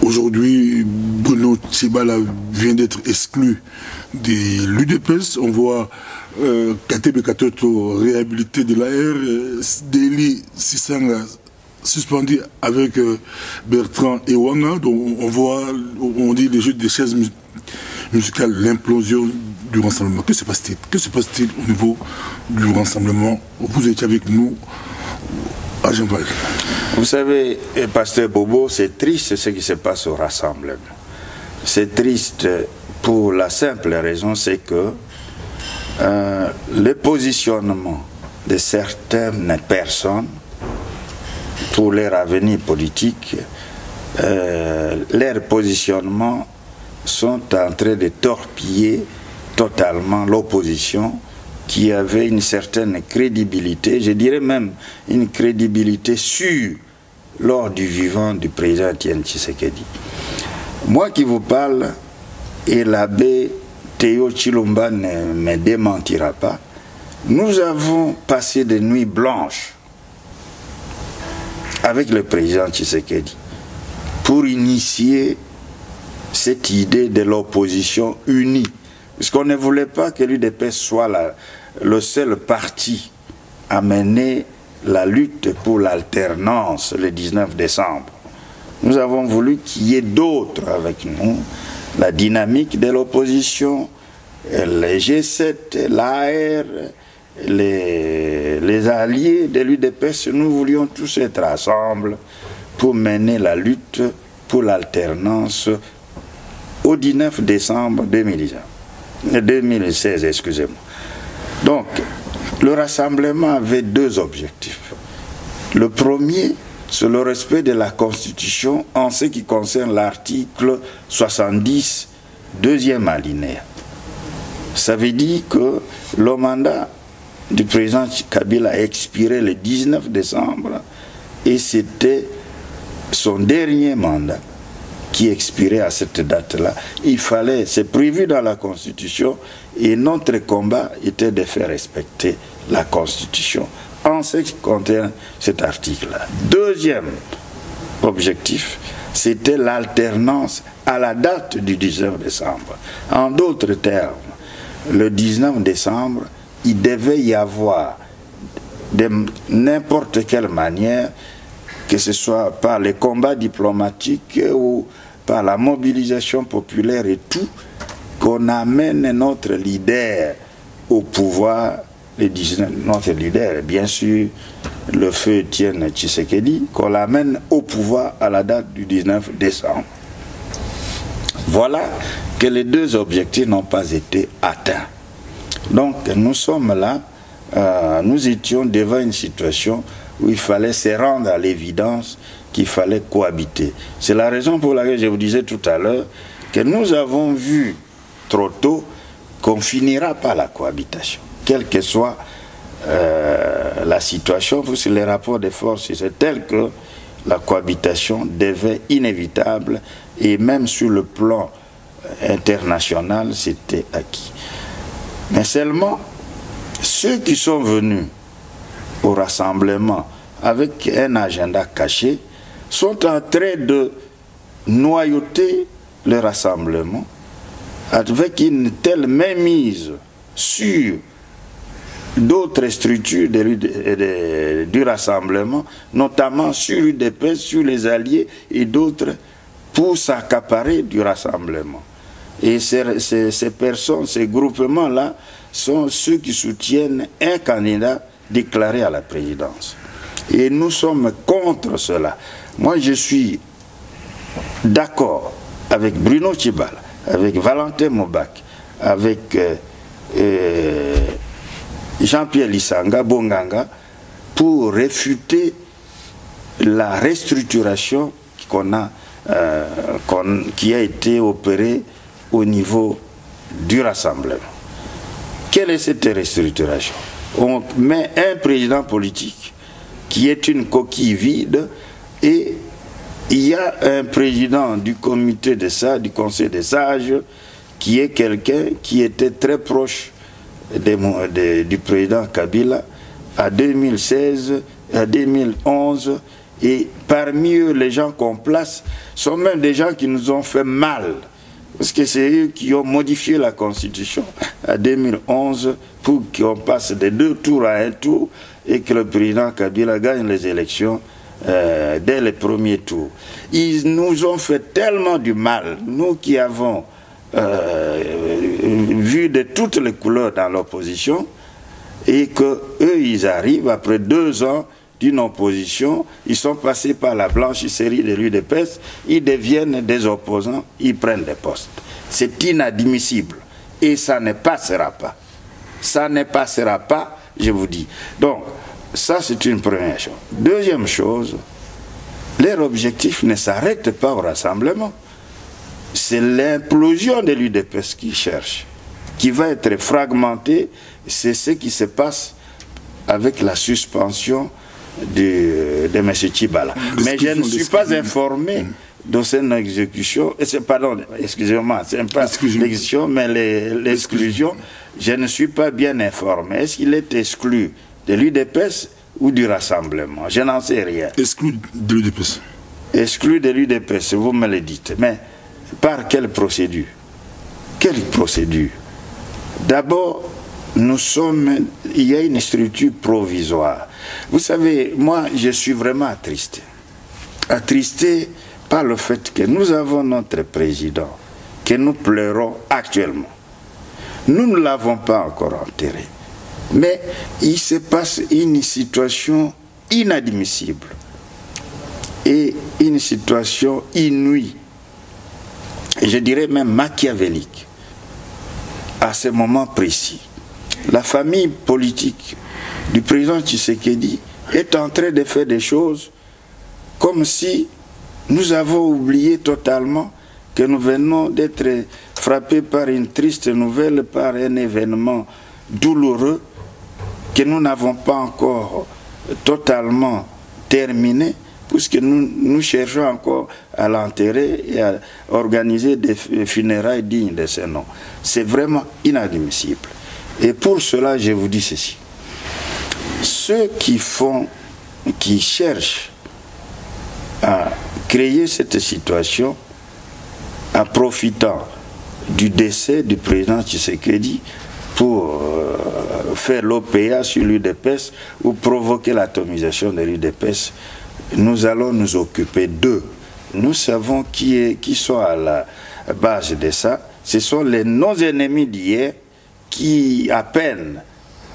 Aujourd'hui, Bruno Tshibala vient d'être exclu de l'UDPS. On voit Katebe Katoto réhabilité de l'AR, Deli Sissanga suspendu avec Bertrand et Wanga. Donc on voit, on dit les jeux des chaises musicales, l'implosion du rassemblement. Que se passe-t-il? Que se passe-t-il au niveau du rassemblement? Vous étiez avec nous à Genval. Vous savez, Pasteur Bobo, c'est triste ce qui se passe au rassemblement. C'est triste pour la simple raison, c'est que le positionnement de certaines personnes pour leur avenir politique, leurs positionnements sont en train de torpiller totalement l'opposition qui avait une certaine crédibilité, je dirais même une crédibilité sûre lors du vivant du président Etienne Tshisekedi. Moi qui vous parle, et l'abbé Théo Chilomba ne me démentira pas, nous avons passé des nuits blanches avec le président Tshisekedi pour initier cette idée de l'opposition unie. Parce qu'on ne voulait pas que l'UDPS soit le seul parti à mener la lutte pour l'alternance le 19 décembre. Nous avons voulu qu'il y ait d'autres avec nous, la dynamique de l'opposition, les G7, l'AR, les alliés de l'UDPS. Nous voulions tous être ensemble pour mener la lutte pour l'alternance au 19 décembre 2016, excusez-moi. Donc, le rassemblement avait deux objectifs. Le premier, c'est le respect de la Constitution en ce qui concerne l'article 70, deuxième alinéa. Ça veut dire que le mandat du président Kabila a expiré le 19 décembre et c'était son dernier mandat qui expirait à cette date-là. Il fallait, c'est prévu dans la Constitution, et notre combat était de faire respecter la Constitution en ce qui concerne cet article-là. Deuxième objectif, c'était l'alternance à la date du 19 décembre. En d'autres termes, le 19 décembre, il devait y avoir de n'importe quelle manière, que ce soit par les combats diplomatiques ou par la mobilisation populaire et tout, qu'on amène notre leader au pouvoir, notre leader, bien sûr, le feu Etienne Tshisekedi, qu'on l'amène au pouvoir à la date du 19 décembre. Voilà que les deux objectifs n'ont pas été atteints. Donc nous sommes là, nous étions devant une situation où il fallait se rendre à l'évidence qu'il fallait cohabiter. C'est la raison pour laquelle je vous disais tout à l'heure que nous avons vu trop tôt qu'on finira par la cohabitation, quelle que soit la situation, parce que les rapports de force, c'est tel que la cohabitation devait inévitable, et même sur le plan international, c'était acquis. Mais seulement, ceux qui sont venus au rassemblement avec un agenda caché sont en train de noyauter le rassemblement avec une telle mainmise sur d'autres structures du rassemblement, notamment sur l'UDPS, sur les alliés et d'autres, pour s'accaparer du rassemblement. Et ces personnes, ces groupements-là, sont ceux qui soutiennent un candidat déclaré à la présidence. Et nous sommes contre cela. Moi, je suis d'accord avec Bruno Tshibala, avec Valentin Mobak, avec Jean-Pierre Lissanga, Bonganga, pour réfuter la restructuration qui a été opérée au niveau du rassemblement. Quelle est cette restructuration? On met un président politique qui est une coquille vide et il y a un président du comité de sages, du conseil des sages, qui est quelqu'un qui était très proche du président Kabila à 2016, à 2011, et parmi eux, les gens qu'on place sont même des gens qui nous ont fait mal, parce que c'est eux qui ont modifié la Constitution à 2011 pour qu'on passe de 2 tours à 1 tour et que le président Kabila gagne les élections dès le premier tour. Ils nous ont fait tellement du mal, nous qui avons vu de toutes les couleurs dans l'opposition, et qu'eux, ils arrivent après 2 ans d'une opposition, ils sont passés par la blanchisserie de l'UDPS, ils deviennent des opposants, ils prennent des postes. C'est inadmissible et ça ne passera pas. Ça ne passera pas, je vous dis. Donc, ça c'est une première chose. Deuxième chose, leur objectif ne s'arrête pas au rassemblement. C'est l'implosion de l'UDPS qu'ils cherchent, qui va être fragmentée. C'est ce qui se passe avec la suspension de M. Tshibala. Mais je ne suis pas informé de cette exécution. Pardon, excusez-moi, ce n'est pas l'exécution, mais l'exclusion. Je ne suis pas bien informé. Est-ce qu'il est exclu de l'UDPS ou du rassemblement? Je n'en sais rien. Exclu de l'UDPS. Exclu de l'UDPS, vous me le dites. Mais par quelle procédure? Quelle procédure? D'abord, il y a une structure provisoire. Vous savez, moi, je suis vraiment attristé. Attristé par le fait que nous avons notre président, que nous pleurons actuellement. Nous ne l'avons pas encore enterré. Mais il se passe une situation inadmissible et une situation inouïe, et je dirais même machiavélique, à ce moment précis. La famille politique du président Tshisekedi est en train de faire des choses comme si nous avons oublié totalement que nous venons d'être frappés par une triste nouvelle, par un événement douloureux que nous n'avons pas encore totalement terminé, puisque nous cherchons encore à l'enterrer et à organiser des funérailles dignes de ce nom. C'est vraiment inadmissible. Et pour cela, je vous dis ceci. Ceux qui cherchent à créer cette situation en profitant du décès du président Tshisekedi pour faire l'OPA sur l'UDPS ou provoquer l'atomisation de l'UDPS, nous allons nous occuper d'eux. Nous savons qui sont à la base de ça. Ce sont nos ennemis d'hier qui, à peine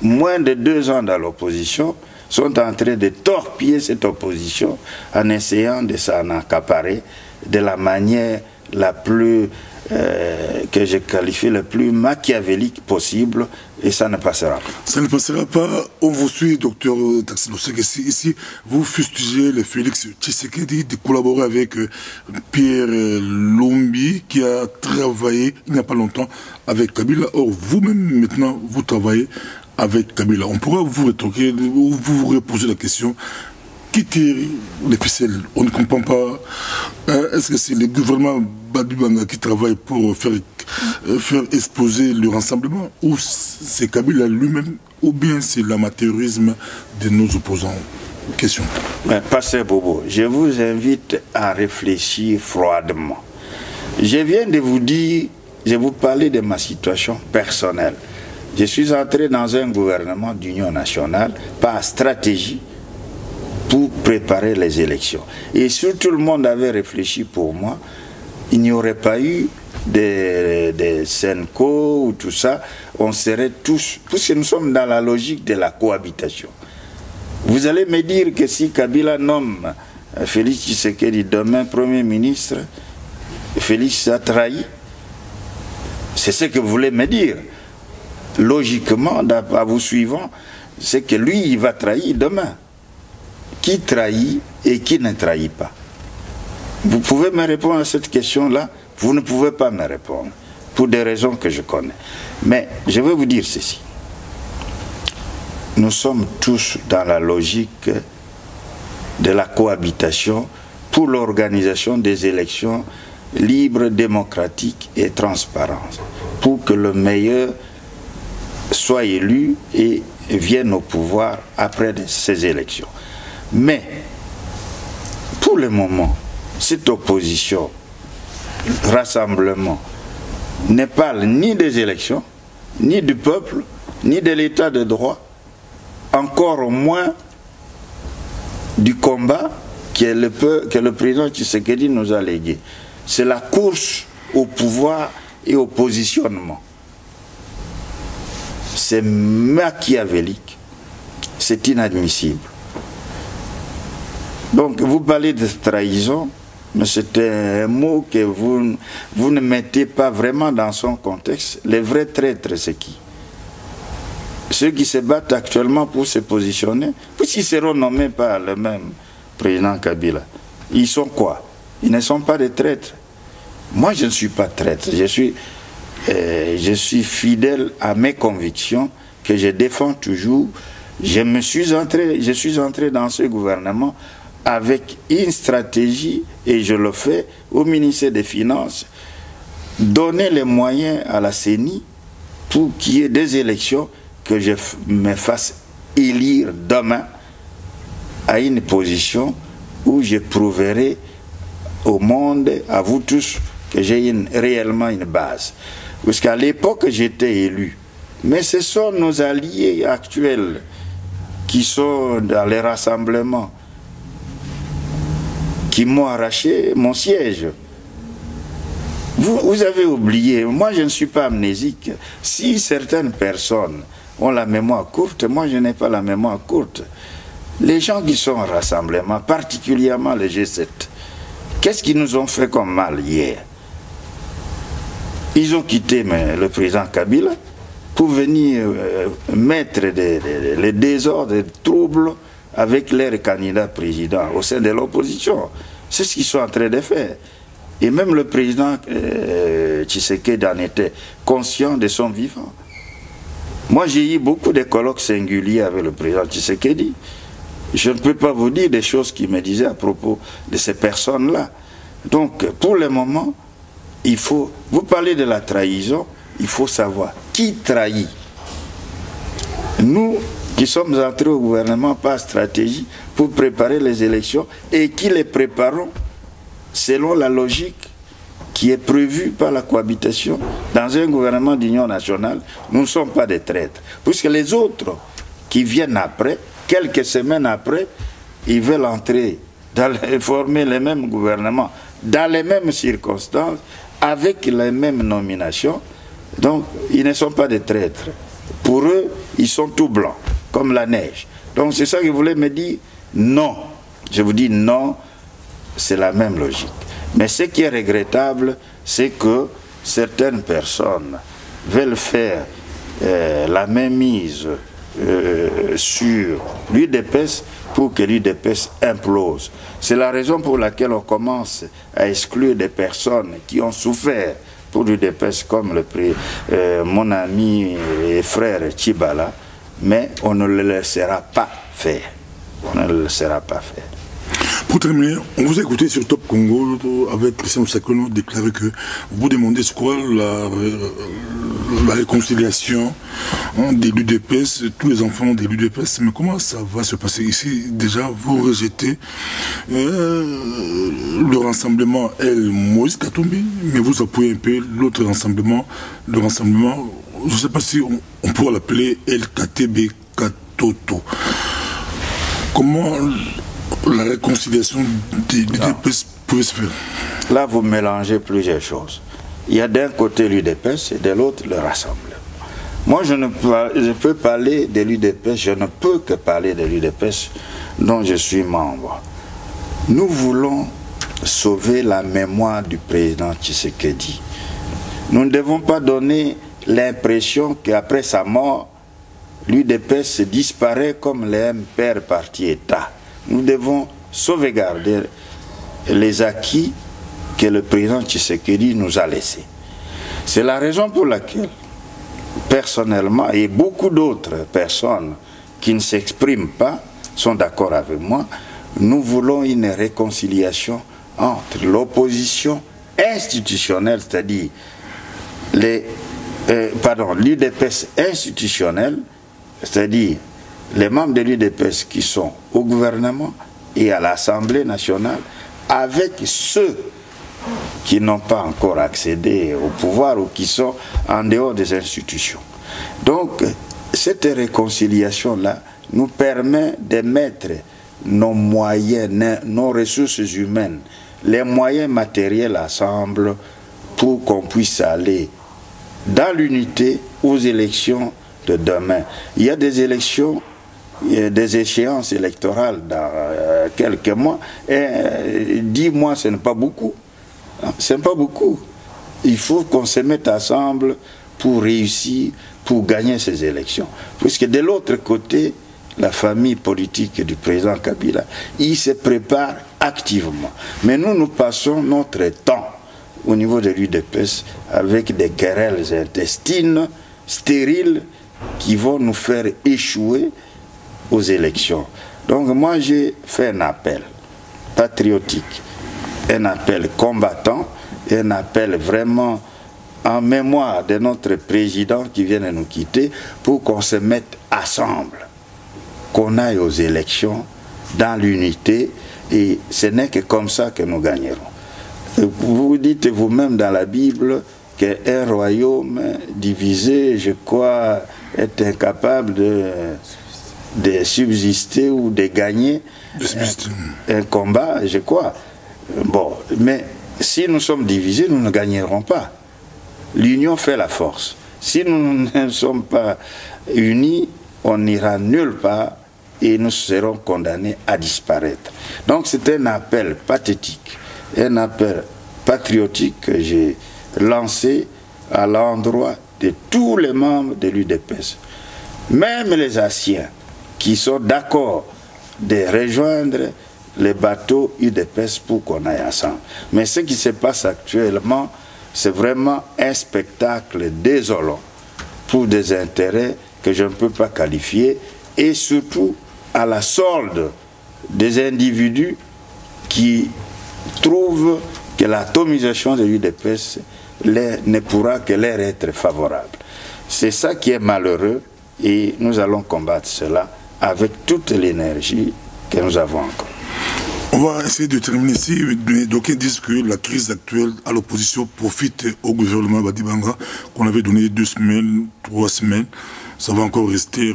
moins de 2 ans dans l'opposition, sont en train de torpiller cette opposition en essayant de s'en accaparer de la manière la plus, que je qualifie, la plus machiavélique possible, et ça ne passera pas. Ça ne passera pas. On vous suit, docteur Taxino. Ici, vous fustigez le Félix Tshisekedi de collaborer avec Pierre Lombi, qui a travaillé il n'y a pas longtemps avec Kabila. Or, vous-même, maintenant, vous travaillez avec Kabila. On pourra vous rétorquer, vous reposer la question. Qui tire les ficelles? On ne comprend pas. Est-ce que c'est le gouvernement Badibanga qui travaille pour faire exposer le rassemblement, ou c'est Kabila lui-même, ou bien c'est l'amateurisme de nos opposants? Question. Pasteur Bobo, je vous invite à réfléchir froidement. Je viens de vous dire je vous parlais de ma situation personnelle. Je suis entré dans un gouvernement d'union nationale par stratégie pour préparer les élections. Et si tout le monde avait réfléchi pour moi, il n'y aurait pas eu des Senko ou tout ça. On serait tous, puisque nous sommes dans la logique de la cohabitation. Vous allez me dire que si Kabila nomme Félix Tshisekedi demain Premier ministre, Félix a trahi. C'est ce que vous voulez me dire. Logiquement, à vous suivant, c'est que lui, il va trahir demain. Qui trahit et qui ne trahit pas? Vous pouvez me répondre à cette question-là? Vous ne pouvez pas me répondre, pour des raisons que je connais. Mais je vais vous dire ceci. Nous sommes tous dans la logique de la cohabitation pour l'organisation des élections libres, démocratiques et transparentes, pour que le meilleur soit élu et vienne au pouvoir après ces élections. Mais, pour le moment, cette opposition, rassemblement, ne parle ni des élections, ni du peuple, ni de l'état de droit, encore moins du combat que le président Tshisekedi nous a légué. C'est la course au pouvoir et au positionnement. C'est machiavélique, c'est inadmissible. Donc vous parlez de trahison, mais c'est un mot que vous ne mettez pas vraiment dans son contexte. Les vrais traîtres, c'est qui? Ceux qui se battent actuellement pour se positionner, puisqu'ils seront nommés par le même président Kabila, ils sont quoi? Ils ne sont pas des traîtres. Moi, je ne suis pas traître. Je suis fidèle à mes convictions que je défends toujours. Je suis entré dans ce gouvernement avec une stratégie, et je le fais au ministère des Finances, donner les moyens à la CENI pour qu'il y ait des élections, que je me fasse élire demain à une position où je prouverai au monde, à vous tous, que j'ai réellement une base. Parce qu'à l'époque, j'étais élu. Mais ce sont nos alliés actuels qui sont dans les rassemblements qui m'ont arraché mon siège. Vous avez oublié, moi je ne suis pas amnésique. Si certaines personnes ont la mémoire courte, moi je n'ai pas la mémoire courte. Les gens qui sont en rassemblement, particulièrement les G7, qu'est-ce qu'ils nous ont fait comme mal hier? Ils ont quitté le président Kabila pour venir mettre les désordres, les troubles avec leur candidat président au sein de l'opposition. C'est ce qu'ils sont en train de faire. Et même le président Tshisekedi en était conscient de son vivant. Moi, j'ai eu beaucoup de colloques singuliers avec le président Tshisekedi. Je ne peux pas vous dire des choses qu'il me disait à propos de ces personnes-là. Donc, pour le moment, il faut... Vous parlez de la trahison, il faut savoir qui trahit. Nous, qui sommes entrés au gouvernement par stratégie pour préparer les élections et qui les préparons selon la logique qui est prévue par la cohabitation dans un gouvernement d'union nationale, nous ne sommes pas des traîtres. Puisque les autres qui viennent après, quelques semaines après, ils veulent entrer, former les mêmes gouvernements, dans les mêmes circonstances, avec les mêmes nominations. Donc, ils ne sont pas des traîtres. Pour eux, ils sont tout blancs, comme la neige. Donc, c'est ça que vous voulez me dire? Non. Je vous dis non, c'est la même logique. Mais ce qui est regrettable, c'est que certaines personnes veulent faire la mainmise sur l'UDPS pour que l'UDPS implose. C'est la raison pour laquelle on commence à exclure des personnes qui ont souffert pour l'UDPS, comme mon ami et frère Tchibala, mais on ne le laissera pas faire. On ne le laissera pas faire. Pour terminer, on vous a écouté sur Top Congo avec Christian Sakono déclarer que vous demandez ce quoi la réconciliation des l'UDPS, tous les enfants des l'UDPS, mais comment ça va se passer ici? Déjà, vous rejetez le rassemblement Moïse Katumbi, mais vous appuyez un peu l'autre rassemblement, le rassemblement, je ne sais pas si on pourra l'appeler LKTB Katoto. Comment la réconciliation des l'UDPS pouvait se faire? Là, vous mélangez plusieurs choses. Il y a d'un côté l'UDPS et de l'autre le rassemblement. Moi, je peux parler de l'UDPS, je ne peux que parler de l'UDPS dont je suis membre. Nous voulons sauver la mémoire du président Tshisekedi. Nous ne devons pas donner l'impression qu'après sa mort, l'UDPS disparaît comme les père parti État. Nous devons sauvegarder les acquis que le président Tshisekedi nous a laissés. C'est la raison pour laquelle, personnellement, et beaucoup d'autres personnes qui ne s'expriment pas sont d'accord avec moi, nous voulons une réconciliation entre l'opposition institutionnelle, c'est-à-dire l'UDPS institutionnelle, c'est-à-dire les membres de l'UDPS qui sont au gouvernement et à l'Assemblée nationale, avec ceux qui n'ont pas encore accédé au pouvoir ou qui sont en dehors des institutions. Donc, cette réconciliation-là nous permet de mettre nos moyens, nos ressources humaines, les moyens matériels ensemble pour qu'on puisse aller dans l'unité aux élections de demain. Il y a des élections, des échéances électorales dans quelques mois, et 10 mois, ce n'est pas beaucoup. Ce n'est pas beaucoup. Il faut qu'on se mette ensemble pour réussir, pour gagner ces élections. Puisque de l'autre côté, la famille politique du président Kabila, il se prépare activement. Mais nous, nous passons notre temps au niveau de l'UDPS avec des querelles intestines stériles qui vont nous faire échouer aux élections. Donc moi, j'ai fait un appel patriotique, un appel combattant, un appel vraiment en mémoire de notre président qui vient de nous quitter pour qu'on se mette ensemble, qu'on aille aux élections dans l'unité, et ce n'est que comme ça que nous gagnerons. Vous dites vous-même dans la Bible qu'un royaume divisé, je crois, est incapable de subsister ou de gagner un combat, je crois. Bon, mais si nous sommes divisés, nous ne gagnerons pas. L'union fait la force. Si nous ne sommes pas unis, on n'ira nulle part et nous serons condamnés à disparaître. Donc c'est un appel pathétique, un appel patriotique que j'ai lancé à l'endroit de tous les membres de l'UDPS. Même les Anciens qui sont d'accord de rejoindre les bateaux UDPS pour qu'on aille ensemble. Mais ce qui se passe actuellement, c'est vraiment un spectacle désolant pour des intérêts que je ne peux pas qualifier, et surtout à la solde des individus qui trouvent que l'atomisation de l'UDPS ne pourra que leur être favorable. C'est ça qui est malheureux, et nous allons combattre cela avec toute l'énergie que nous avons encore. On va essayer de terminer ici. D'aucuns disent que la crise actuelle à l'opposition profite au gouvernement Badibanga, qu'on avait donné 2 semaines, 3 semaines. Ça va encore rester,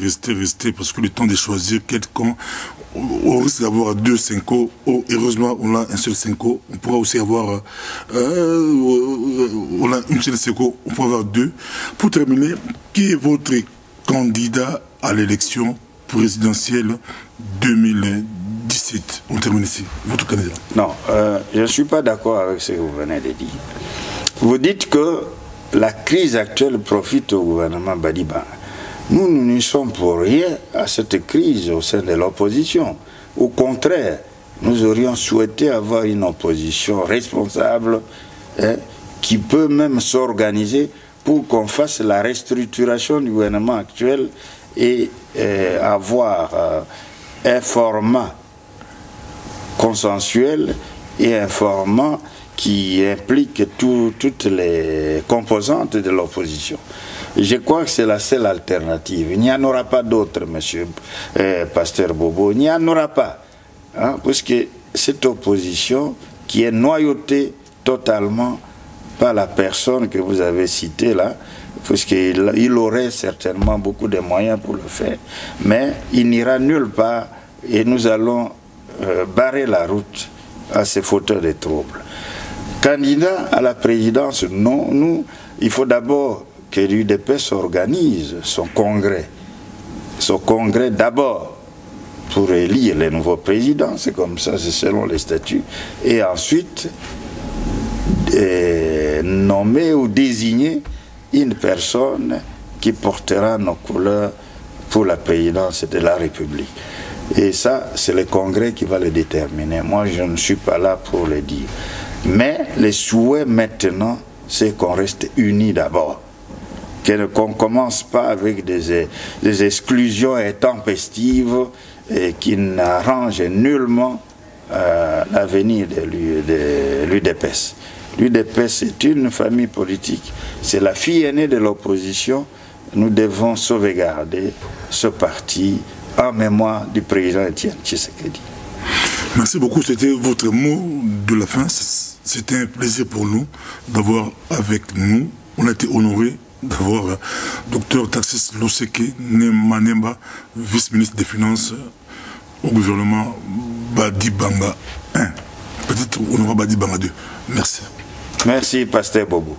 parce que le temps de choisir quel camp, on risque d'avoir 2 Senko. Heureusement, on a un seul Senko. On pourra aussi avoir on a une seule Senko, on pourra avoir 2. Pour terminer, qui est votre candidat à l'élection présidentielle 2017? On termine ici. Votre candidat. Non, je ne suis pas d'accord avec ce que vous venez de dire. Vous dites que la crise actuelle profite au gouvernement Badibanga. Nous n'y sommes pour rien à cette crise au sein de l'opposition. Au contraire, nous aurions souhaité avoir une opposition responsable, qui peut même s'organiser pour qu'on fasse la restructuration du gouvernement actuel et avoir un format consensuel et informant qui implique toutes les composantes de l'opposition. Je crois que c'est la seule alternative. Il n'y en aura pas d'autre, monsieur Pasteur Bobo. Il n'y en aura pas. Hein, parce que cette opposition qui est noyautée totalement par la personne que vous avez citée là, parce qu'il aurait certainement beaucoup de moyens pour le faire, mais il n'ira nulle part et nous allons barrer la route à ces fauteurs de troubles. Candidat à la présidence, non, nous, il faut d'abord que l'UDPS organise son congrès d'abord pour élire les nouveaux présidents, c'est comme ça, c'est selon les statuts, et ensuite nommer ou désigner une personne qui portera nos couleurs pour la présidence de la République. Et ça, c'est le congrès qui va le déterminer. Moi, je ne suis pas là pour le dire. Mais le souhait maintenant, c'est qu'on reste unis d'abord. Qu'on ne commence pas avec des exclusions intempestives et qui n'arrangent nullement l'avenir de l'UDPS. L'UDPS est une famille politique, c'est la fille aînée de l'opposition. Nous devons sauvegarder ce parti en mémoire du président Étienne Tshisekedi. Merci beaucoup, c'était votre mot de la fin. C'était un plaisir pour nous d'avoir avec nous. On a été honorés d'avoir Dr Tarcisse Loseke Manemba, vice-ministre des Finances au gouvernement Badi Banga 1. Peut-être on aura Badi Banga 2. Merci. Merci, Pasteur Bobo.